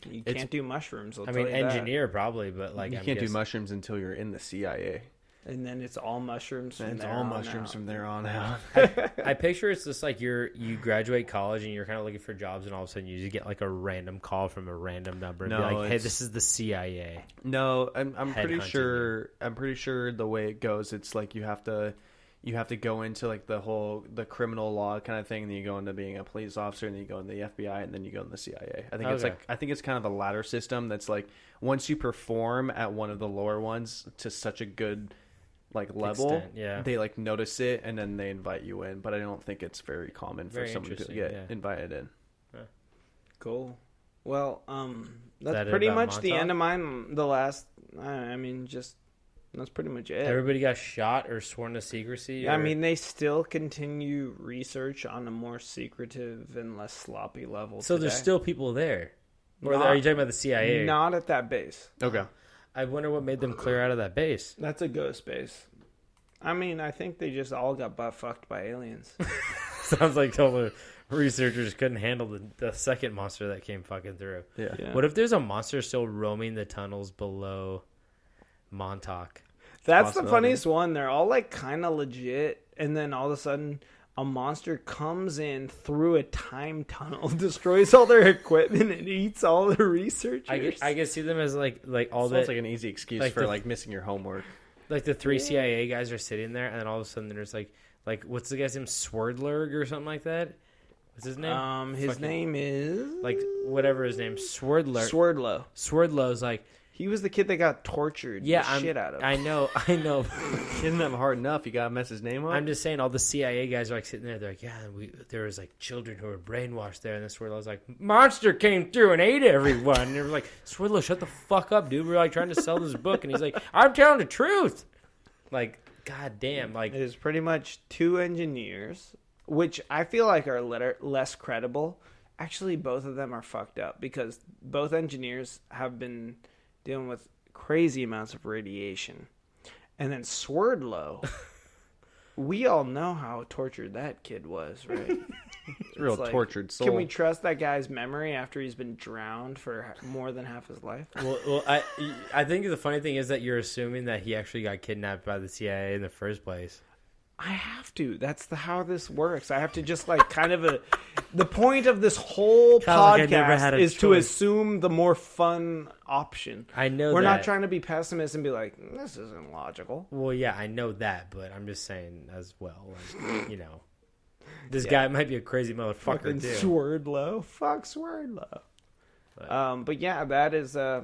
You can't do mushrooms. I mean, engineer probably, but like You can't do mushrooms until you're in the CIA. And then it's all mushrooms. From And it's there all on mushrooms out. from there on out. I picture it's just like you graduate college and you're kind of looking for jobs, and all of a sudden you just get like a random call from a random number and be No, like, "Hey, it's- this is the CIA." No, I'm pretty Headhunting sure. I'm pretty sure the way it goes, it's like you have to go into like the criminal law kind of thing, and then you go into being a police officer, and then you go into the FBI, and then you go into the CIA. I think it's kind of a ladder system that's like once you perform at one of the lower ones to such a good like level, Extent, yeah. they like notice it and then they invite you in. But I don't think it's very common for Very someone to interesting, get yeah. invited in. Cool. Well, that's that it pretty about much the Montauk? end of mine. The last, I mean, just that's pretty much it. Everybody got shot or sworn to secrecy. I or- mean, they still continue research on a more secretive and less sloppy level. so there's today. still people there. Or Not- are you talking about the CIA? not at that base. Okay. I wonder what made them clear out of that base. That's a ghost base. I mean, I think they just all got butt fucked by aliens. Sounds like all the researchers couldn't handle the second monster that came fucking through. Yeah. Yeah. What if there's a monster still roaming the tunnels below Montauk? That's the Possibility. funniest one. They're all like kind of legit, and then all of a sudden, a monster comes in through a time tunnel, destroys all their equipment, and eats all the researchers. I can see them as like all Sounds the like an easy excuse like for the- like missing your homework. like the three CIA guys are sitting there, and then all of a sudden there's like what's the guy's name? Swordlerg or something like that. What's his name? His Fucking- name is like whatever his name. Swordler. Swordlow. Swordlow's like He was the kid that got tortured. yeah, the shit out of. I know. He didn't have hard enough. You gotta mess his name up. I'm just saying, all the CIA guys are like sitting there. They're like, yeah, there was like children who were brainwashed there, and then Swirlow's like, monster came through and ate everyone. And they're like, Swirlow, shut the fuck up, dude. We're like trying to sell this book, and he's like, I'm telling the truth. Like, goddamn, like It is pretty much two engineers, which I feel like are less credible. Actually, both of them are fucked up because both engineers have been dealing with crazy amounts of radiation. And then Swordlow, we all know how tortured that kid was, right? Real It's like, tortured soul. Can we trust that guy's memory after he's been drowned for more than half his life? well, I think the funny thing is that you're assuming that he actually got kidnapped by the CIA in the first place. I have to. That's how this works. I have to just like kind of the point of this whole Kind of like I never had podcast a is to choice. assume the more fun option. I know We're that. not trying to be pessimists and be like, this isn't logical. Well, yeah, I know that, but I'm just saying as well. Like, you know, this guy might be a crazy motherfucker Fucking too. Swordlow. Fuck Swordlow. But yeah, that is that's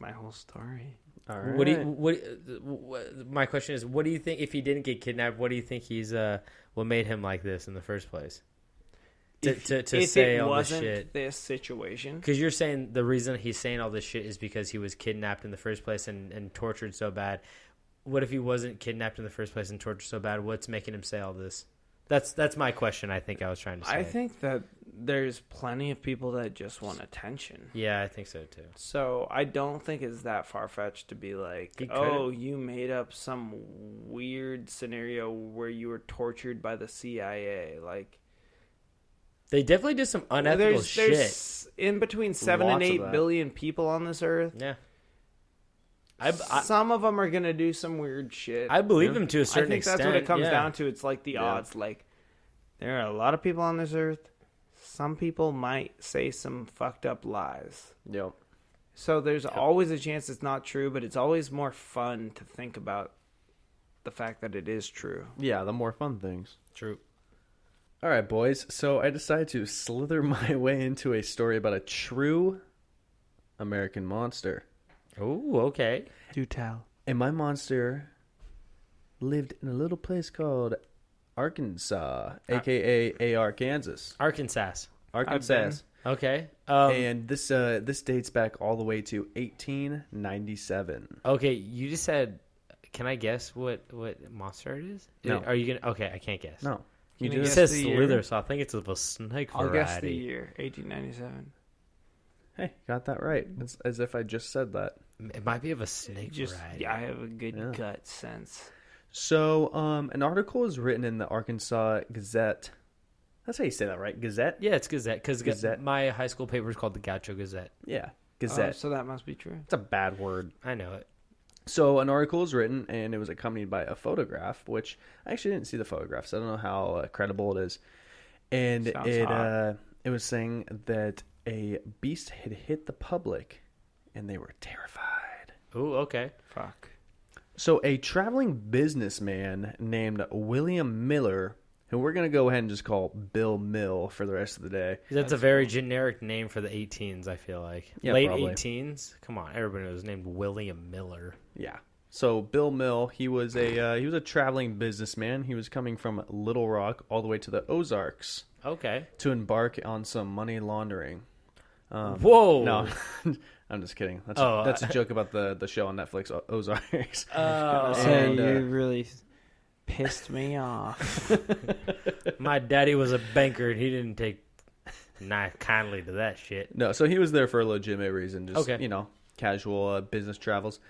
my whole story. All right. What my question is, what do you think if he didn't get kidnapped? What do you think he's what made him like this in the first place? To If say it all this wasn't shit. this situation, Because you're saying the reason he's saying all this shit is because he was kidnapped in the first place and tortured so bad. What if he wasn't kidnapped in the first place and tortured so bad? What's making him say all this? That's my question. I think I was trying to say. I think that there's plenty of people that just want attention. Yeah, I think so too. So I don't think it's that far-fetched to be like, He oh, you made up some weird scenario where you were tortured by the CIA. Like, They definitely did some unethical shit. there's in between 7 and Lots of 8 that. billion people on this earth. Yeah, Some of them are gonna do some weird shit. I believe him to a I certain think extent. that's what it comes yeah. down to. It's like the odds. Like, there are a lot of people on this earth. some people might say some fucked up lies. Yep. So there's always a chance it's not true, but it's always more fun to think about the fact that it is true. Yeah, the more fun things. True. All right, boys. So I decided to slither my way into a story about a true American monster. Oh, okay. Do tell. And my monster lived in a little place called Arkansas, a.k.a. AR, Kansas. Arkansas. Arkansas. Okay. And this dates back all the way to 1897. Okay, you just said, can I guess what monster it is? No. Are you going to... Okay, I can't guess. No. Can You you It just guess says the year? slither, so I think it's of a snake I'll variety. guess the year, 1897. Hey, got that right. It's as if I just said that. It might be of a snake variety. Yeah, I have a good Yeah. gut sense. So, an article is written in the Arkansas Gazette. That's how you say that, right? Gazette? Yeah, it's Gazette, because Gazette. my high school paper is called the Gaucho Gazette. Yeah, Oh, Gazette. so that must be true. It's a bad word. I know it. So an article is written, and it was accompanied by a photograph, which I actually didn't see the photograph, so I don't know how credible it is. And Sounds hot. it was saying that a beast had hit the public, and they were terrified. Oh, okay. Fuck. So a traveling businessman named William Miller, who we're going to go ahead and just call Bill Mill for the rest of the day. That's a very generic name for the 18s, I feel like. Yeah, Late probably. 18s? Come on, everybody knows named William Miller. Yeah. So Bill Mill, he was a traveling businessman. He was coming from Little Rock all the way to the Ozarks Okay. to embark on some money laundering. Whoa. No, I'm just kidding. That's a joke about the show on Netflix, Ozarks. Oh, So And, you really pissed me off. my daddy was a banker, and he didn't take kindly to that shit. No, so he was there for a legitimate reason, just Okay. casual business travels.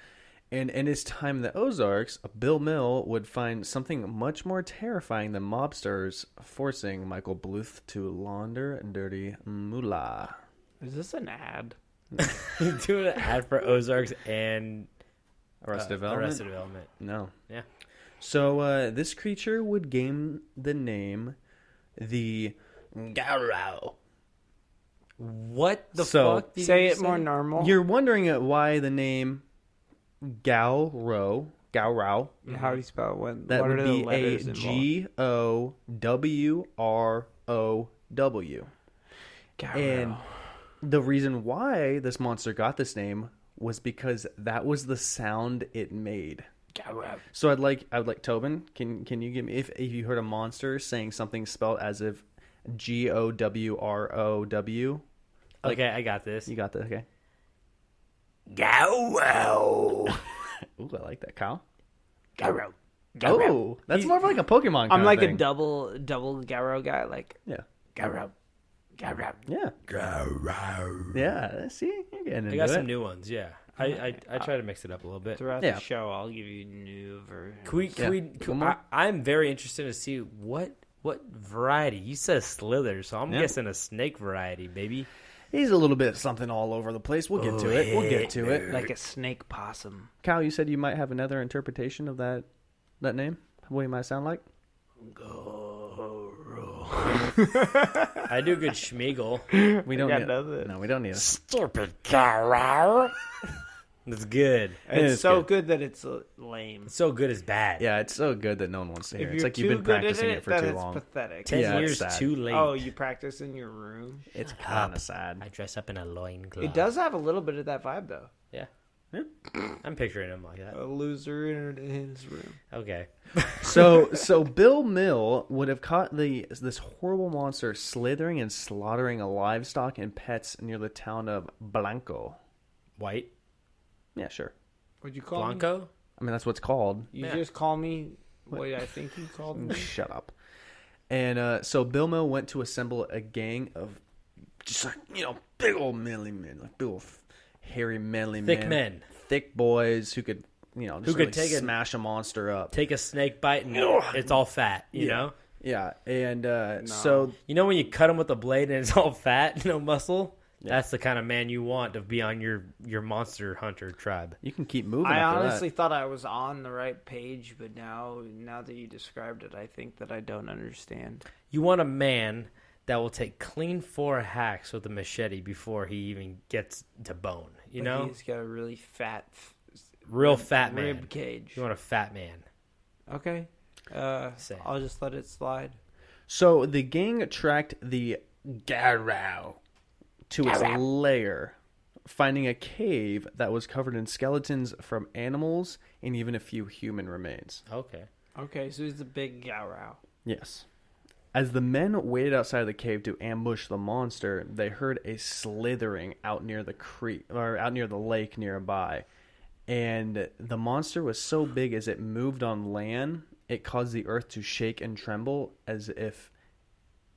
And in his time in the Ozarks, Bill Mill would find something much more terrifying than mobsters forcing Michael Bluth to launder dirty moolah. Is this an ad? Doing an ad for Ozarks and Arrested Development? Arrested Development. No. Yeah. So this creature would gain the name the Gowrow. What the So- fuck? Did Say you it more normal. You're wondering why the name Gowrow. How do you spell it? That what would are the be a letters involved? Gowrow. And the reason why this monster got this name was because that was the sound it made. So I'd like Tobin, can you give me if you heard a monster saying something spelled as if Gowrow? Okay, I got this. You got that, okay? Gowrow. Ooh, I like that, Kyle. Gowrow. Oh, that's more of like a Pokemon kind I'm like of thing. a double Gowrow guy. Like Yeah. Gowrow. Gowrow. Yeah. Yeah, see? You're getting into I got it. some new ones, yeah. I try to mix it up a little bit. throughout Yeah. the show, I'll give you new versions. Can we I'm very interested to see what variety. You said slither, so I'm guessing a snake variety, baby. He's a little bit something all over the place. We'll get to it. We'll get to it. Like a snake possum. Kyle, you said you might have another interpretation of that name? What he might sound like? I do good schmeagle. We don't got need nothing. No, we don't need it. Stupid Gowrow. That's good. It's is so good. good that it's lame. It's so good as bad. Yeah, it's so good that no one wants to hear If it. It's you're like you've been too good at practicing it for then too it's long. pathetic. 10 Yeah, it's years sad. too late. Oh, you practice in your room? It's kind of sad. I dress up in a loincloth. It does have a little bit of that vibe, though. Yeah. Yeah. I'm picturing him like that. A loser in his room. Okay. So Bill Mill would have caught this horrible monster slithering and slaughtering livestock and pets near the town of Blanco. White. Yeah, sure. What'd you call me? Blanco? I mean, that's what it's called. You Yeah. just call me what I think you called me? Shut up. And so Bill Mill went to assemble a gang of just like, big old manly men, like big old hairy manly Thick men. thick boys who could, just could really take smash a monster up. Take a snake bite and it's all fat, you know? Yeah, and so You know when you cut him with a blade and it's all fat, no muscle? That's the kind of man you want to be on your monster hunter tribe. you can keep moving. I after honestly that. thought I was on the right page, but now that you described it, I think that I don't understand. You want a man that will take clean 4 hacks with a machete before he even gets to bone. You Like know, he's got a really fat, real fat man. rib cage. You want a fat man? Okay, Same. I'll just let it slide. So the gang tracked the Gowrow to its lair, finding a cave that was covered in skeletons from animals and even a few human remains. Okay. Okay, so he's the big Gowrow. Yes. As the men waited outside of the cave to ambush the monster, they heard a slithering out near the creek or out near the lake nearby. And the monster was so big as it moved on land, it caused the earth to shake and tremble as if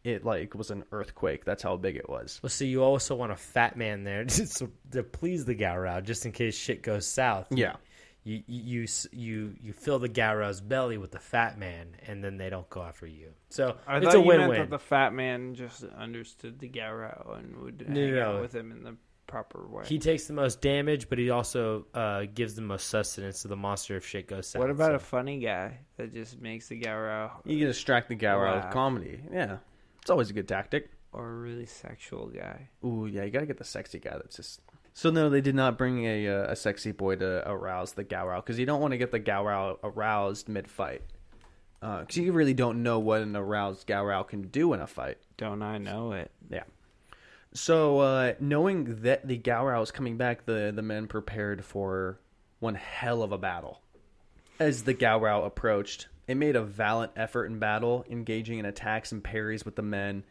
it like was an earthquake. That's how big it was. Well, so you also want a fat man there just to please the Gowrow, just in case shit goes south. Yeah. You fill the Gowrow's belly with the fat man, and then they don't go after you. So I it's thought a you meant win-win. that the fat man just understood the Gowrow and would hang out with him in the proper way. He takes the most damage, but he also gives the most sustenance to the monster if shit goes south. What about so. a funny guy that just makes the Gowrow You can distract the Gowrow with Laugh. comedy. Yeah. It's always a good tactic. or a really sexual guy? Ooh, yeah, you gotta get the sexy guy that's just... So no, they did not bring a sexy boy to arouse the Gowrow, because you don't want to get the Gowrow aroused mid-fight. Because you really don't know what an aroused Gowrow can do in a fight. Don't I know it? Yeah. So, knowing that the Gowrow is coming back, the men prepared for one hell of a battle. As the Gowrow approached, it made a valiant effort in battle, engaging in attacks and parries with the men,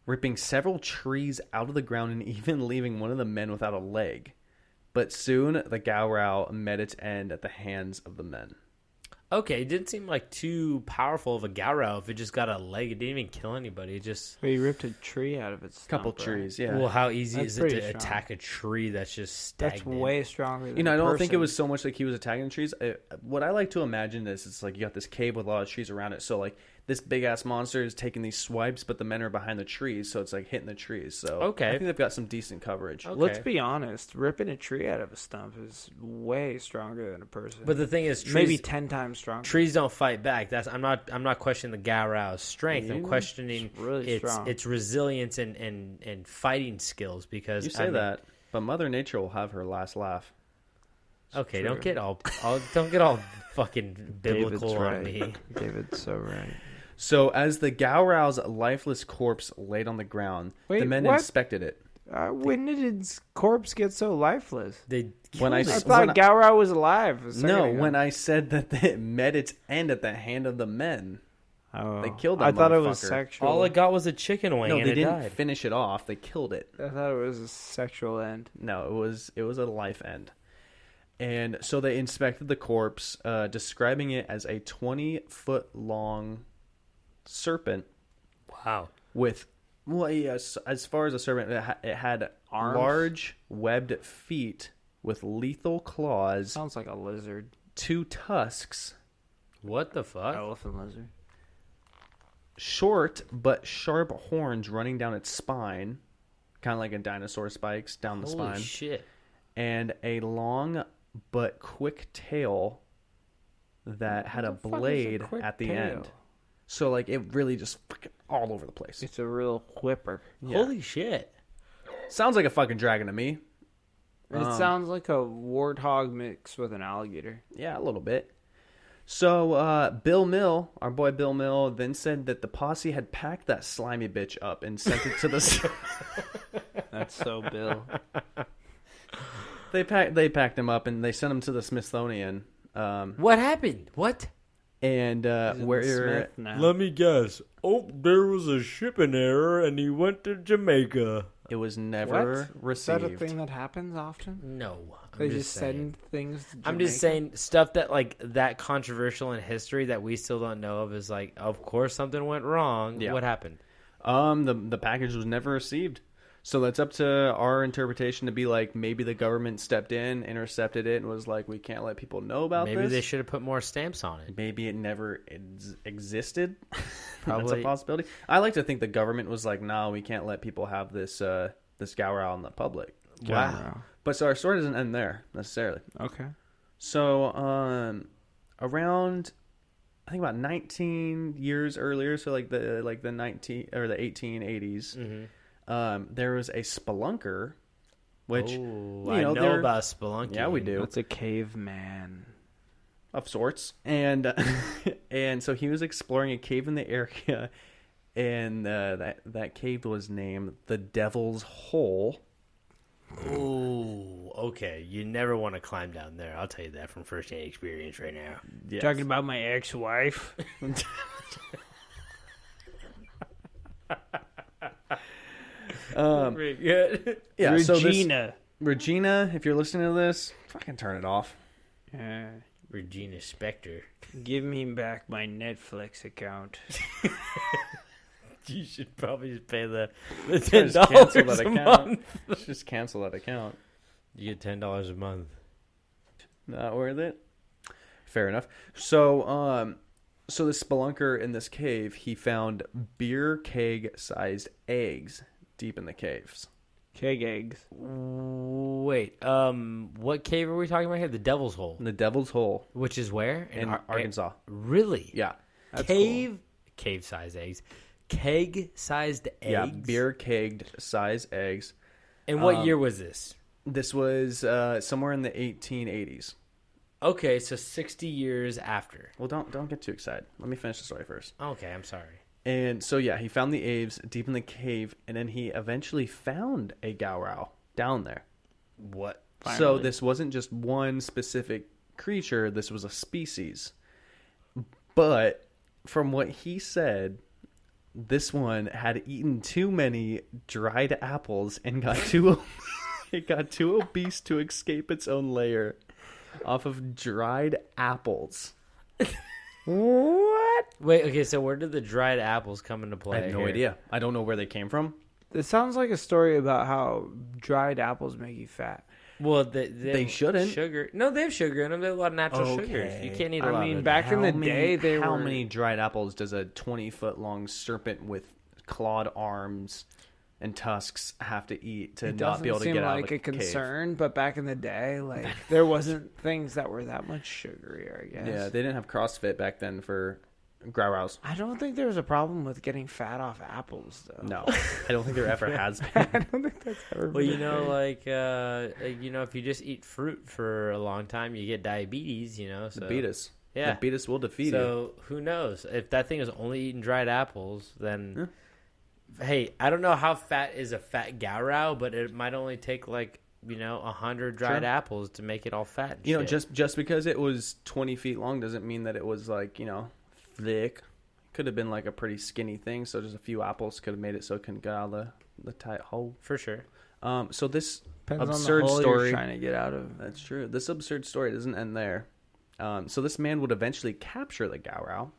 ripping several trees out of the ground and even leaving one of the men without a leg. But soon, the Gowrow met its end at the hands of the men. Okay, it didn't seem like too powerful of a Gowrow if it just got a leg. It didn't even kill anybody. It just... He ripped a tree out of its stump, Couple right? trees, yeah. Well, how easy That's is it to pretty strong. attack a tree that's just stagnant? That's way stronger than You know, I a don't think it person. was so much like he was attacking trees. What I like to imagine is it's like you got this cave with a lot of trees around it. So like this big ass monster is taking these swipes, but the men are behind the trees, so it's like hitting the trees. So Okay. I think they've got some decent coverage. Okay. Let's be honest. Ripping a tree out of a stump is way stronger than a person. But the thing is, trees, maybe 10 times stronger. trees don't fight back. I'm not questioning the Gowrow's strength. I'm Yeah, questioning it's really strong. its resilience and fighting skills, because You say that, but Mother Nature will have her last laugh. Okay, true. don't get all fucking biblical David's on right. me. David's so right. So as the Gowrow's lifeless corpse laid on the ground, the Wait, men what? inspected it. When did his corpse get so lifeless? They When I I s- thought when Gowrow was alive. a second No, ago. when I said that it met its end at the hand of the men. Oh. They killed I that thought it was motherfucker. sexual. all it got was a chicken wing, No, and they it didn't died. finish it off. They killed it. I thought it was a sexual end. No, it was a life end. And so they inspected the corpse, describing it as a 20-foot long serpent Wow. with, well, yes, as far as a serpent, it had Arms? large webbed feet with lethal claws, Sounds like a lizard. 2 tusks, What the fuck? Elephant lizard. short but sharp horns running down its spine, kind of like a dinosaur spikes down the Holy spine, shit. and a long but quick tail that had a What the fuck is a blade quick at the tail? end. So like it really just fucking all over the place. It's a real whipper. Yeah. Holy shit. Sounds like a fucking dragon to me. It sounds like a warthog mixed with an alligator. Yeah, a little bit. So Bill Mill, our boy Bill Mill, then said that the posse had packed that slimy bitch up and sent it to the. That's so Bill. They packed him up and they sent him to the Smithsonian. What happened? What? And where Smith now. Let me guess. Oh, there was a shipping error and he went to Jamaica. it was never What? Is that a received. thing that happens often? No. They just send things to I'm just Jamaica? saying stuff that like that controversial in history that we still don't know of is like, of course something went wrong. Yeah. What happened? The package was never received. So that's up to our interpretation to be like maybe the government stepped in, intercepted it, and was like, we can't let people know about Maybe this. they should have put more stamps on it. Maybe it never existed. That's a Probably. possibility. I like to think the government was like, no, we can't let people have this this Gowrow in the public. Wow. But so our story doesn't end there necessarily. Okay. So around I think about 19 years earlier, so like the 19 or the 1880s, there was a spelunker, which I know about spelunking. Yeah, we do. It's a caveman of sorts, and and so he was exploring a cave in the area, and that cave was named the Devil's Hole. Ooh, okay. You never want to climb down there. I'll tell you that from first-hand experience right now. Yes. Talking about my ex-wife. Pretty good. Yeah, Regina. Regina, if you're listening to this, fucking turn it off. Regina Spektor. Give me back my Netflix account. You should probably just pay the Just $10 cancel that a account. month. Just cancel that account. You get $10 a month. Not worth it. Fair enough. So, so the spelunker in this cave, he found beer keg-sized eggs deep in the caves. Keg eggs. Wait, what cave are we talking about here? The Devil's Hole. The Devil's Hole Which is where? in Arkansas. Really? Yeah. Cave-sized eggs. Keg-sized eggs? Yeah, beer kegged-sized eggs. And what year was this? This was somewhere in the 1880s. Okay, so 60 years after. Well, don't get too excited. Let me finish the story first. Okay, I'm sorry. And so, yeah, he found the eggs deep in the cave, and then he eventually found a Gowrow down there. What? So this wasn't just one specific creature. This was a species. But from what he said, this one had eaten too many dried apples and got too obese to escape its own lair off of dried apples. What? Wait, okay, so where did the dried apples come into play? I have no here? idea. I don't know where they came from. This sounds like a story about how dried apples make you fat. Well, They shouldn't. Sugar. No, they have sugar in them. They have a lot of natural sugars. You can't eat a lot I mean, of back in the How day, they how were... many dried apples does a 20-foot-long serpent with clawed arms and tusks have to eat to It not be able to get out of like the a cave? concern, but back in the day, like there wasn't things that were that much sugarier, I guess. Yeah, they didn't have CrossFit back then for Gowrows. I don't think there was a problem with getting fat off apples, though. No, I don't think there ever has been. I don't think that's ever. Well, you know, if you just eat fruit for a long time, you get diabetes. You know, so The beatus. Yeah. The beatus will defeat you. So who knows? If that thing is only eating dried apples, then hey, I don't know how fat is a fat Gowrow, but it might only take 100 dried apples to make it all fat. And shit. Just because it was 20 feet long doesn't mean that it was thick. Could have been like a pretty skinny thing, so just a few apples could have made it so it couldn't get out of the tight hole. For sure. So this Depends absurd on the hole story you're trying to get out of. That's true. This absurd story doesn't end there. So this man would eventually capture the Gowrow.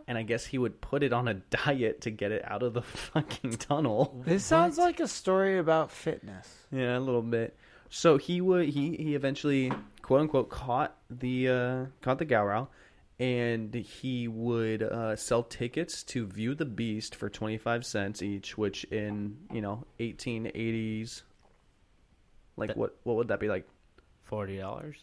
And I guess he would put it on a diet to get it out of the fucking tunnel. This sounds like a story about fitness. Yeah, a little bit. So he eventually quote unquote caught the Gowrow, and he would sell tickets to view the beast for 25 cents each, which in 1880s, what would that be like? $40.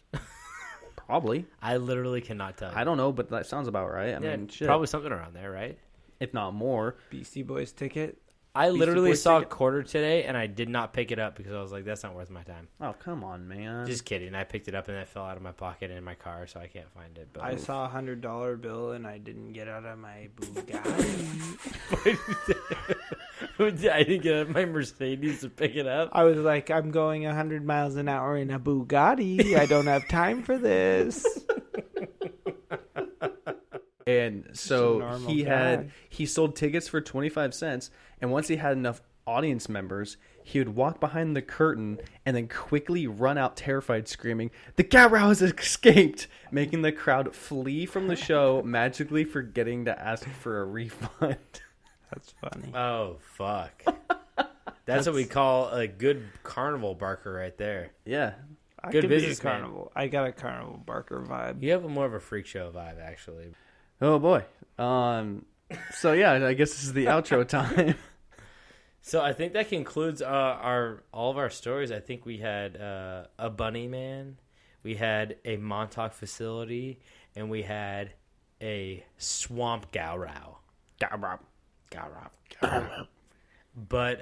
Probably. I literally cannot tell you. I don't know, but that sounds about right. I mean, shit. Probably something around there, right? If not more. Beastie Boys ticket. I literally Boys saw a ticket? quarter today, and I did not pick it up because I was like, that's not worth my time. Oh, come on, man. Just kidding. I picked it up, and it fell out of my pocket in my car, so I can't find it. But I saw a $100 bill and I didn't get out of my Bugatti. I didn't get my Mercedes to pick it up. I was like, I'm going 100 miles an hour in a Bugatti. I don't have time for this. And so guy. he sold tickets for 25 cents, and once he had enough audience members, he would walk behind the curtain and then quickly run out terrified, screaming, "The Gowrow has escaped!" making the crowd flee from the show, magically forgetting to ask for a refund. That's funny. Oh, fuck. That's what we call a good carnival barker right there. Yeah. Good could be a businessman. carnival. I got a carnival barker vibe. You have more of a freak show vibe, actually. Oh, boy. So, yeah, I guess this is the outro time. So I think that concludes all of our stories. I think we had a bunny man, we had a Montauk facility, and we had a swamp Gowrow. Gowrow. But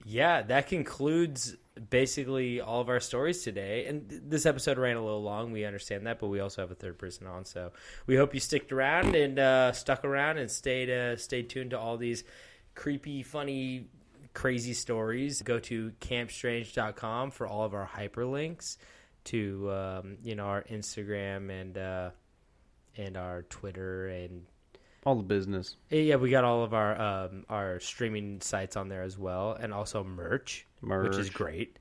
yeah, that concludes basically all of our stories today. And this episode ran a little long. We understand that, but we also have a third person on. So we hope you stuck around and stayed tuned to all these creepy, funny, crazy stories. Go to campstrange.com for all of our hyperlinks to our Instagram and our Twitter and All the business. yeah, we got all of our streaming sites on there as well, and also merch, which is great.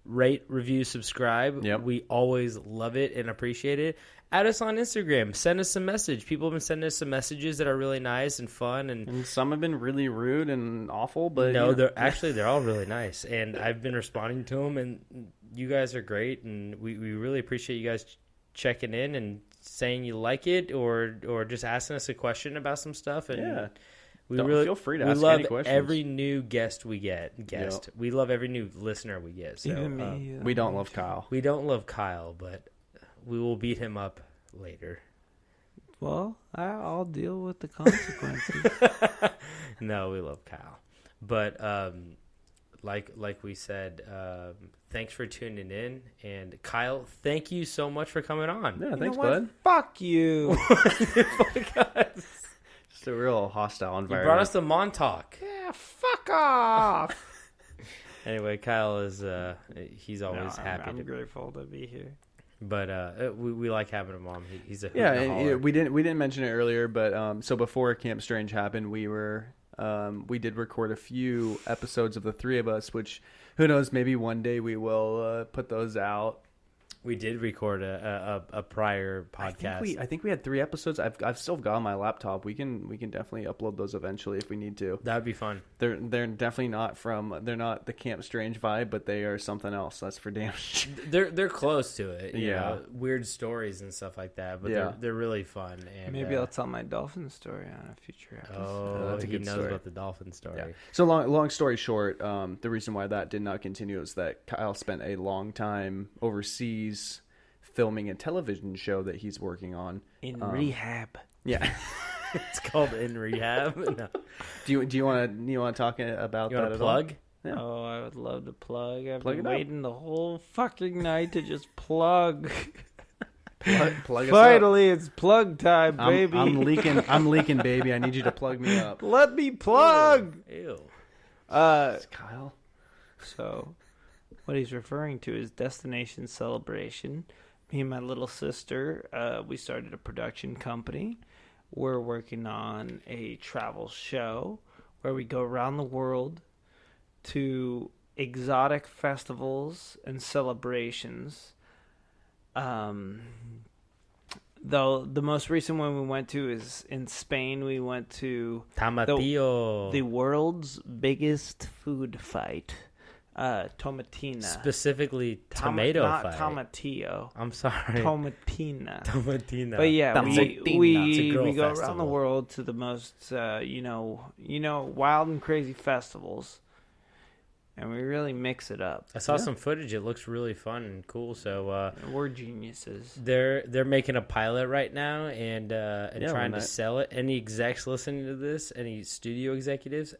Rate, review, subscribe. Yep. We always love it and appreciate it. Add us on Instagram. Send us some message. People have been sending us some messages that are really nice and fun, and some have been really rude and awful, but no, they're all really nice, and I've been responding to them, and you guys are great, and we really appreciate you guys checking in and saying you like it or just asking us a question about some stuff. And feel free to ask love any questions. every new guest we get. We love every new listener we get. So Even me, we don't love Kyle. we don't love Kyle, but we will beat him up later. Well, I'll deal with the consequences. No, we love Kyle, but like we said, thanks for tuning in. And Kyle, thank you so much for coming on. Yeah, You thanks, know what? bud. Fuck you. Just a real hostile You environment. brought us to Montauk. Yeah, fuck off. Anyway, Kyle is he's always happy I'm to. grateful to be here. But we like having him on. He's a hoot Yeah, and a holler. we didn't mention it earlier, but so before Camp Strange happened, we did record a few episodes of the three of us, which who knows, maybe one day we will put those out. We did record a prior podcast. I think we had 3 episodes. I've still got on my laptop. We can definitely upload those eventually if we need to. That would be fun. They're definitely they're not the Camp Strange vibe, but they are something else. That's for damn sure. They're close to it. You know, weird stories and stuff like that. But they're really fun. And Maybe I'll tell my dolphin story on a future episode. Oh, that's a he good knows story. about the dolphin story. Yeah. So long story short, the reason why that did not continue is that Kyle spent a long time overseas filming a television show that he's working on In rehab. Yeah. It's called In Rehab. No. Do you want to talk about You that want to at plug? Yeah. Oh, I would love to plug. I've Plug been it up. waiting the whole fucking night to just plug. Plug us Finally, it's plug time, up. baby. I'm leaking, baby. I need you to plug me up. Let me plug. Ew. It's Kyle. So, what he's referring to is Destination Celebration. Me and my little sister, we started a production company. We're working on a travel show where we go around the world to exotic festivals and celebrations. Though the most recent one we went to is in Spain. We went to Tamatillo. the world's biggest food fight. Tomatina. Specifically, tomato not fight. Tomatillo. I'm sorry. Tomatina. Tomatina. But yeah, It's a we girl go around the festival. world to the most wild and crazy festivals, and we really mix it up. I saw some footage. It looks really fun and cool. So We're geniuses. they're making a pilot right now and trying to night. sell it. Any execs listening to this, any studio executives,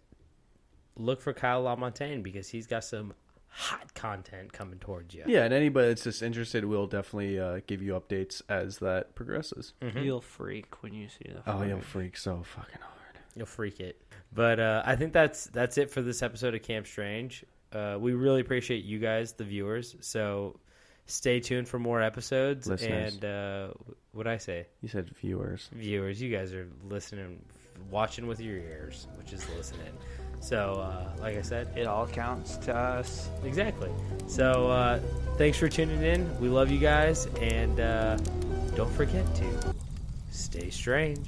look for Kyle Lamontagne because he's got some hot content coming towards you. Yeah, and anybody that's just interested, we'll definitely give you updates as that progresses. Mm-hmm. You'll freak when you see the. Oh, you'll footage. freak so fucking hard. You'll freak it. But I think that's it for this episode of Camp Strange. We really appreciate you guys, the viewers. So stay tuned for more episodes. Listeners. And what'd I say? You said viewers. Viewers, you guys are listening, watching with your ears, which is listening. So, like I said, It all counts to us. exactly. So, thanks for tuning in. We love you guys. And don't forget to stay strange.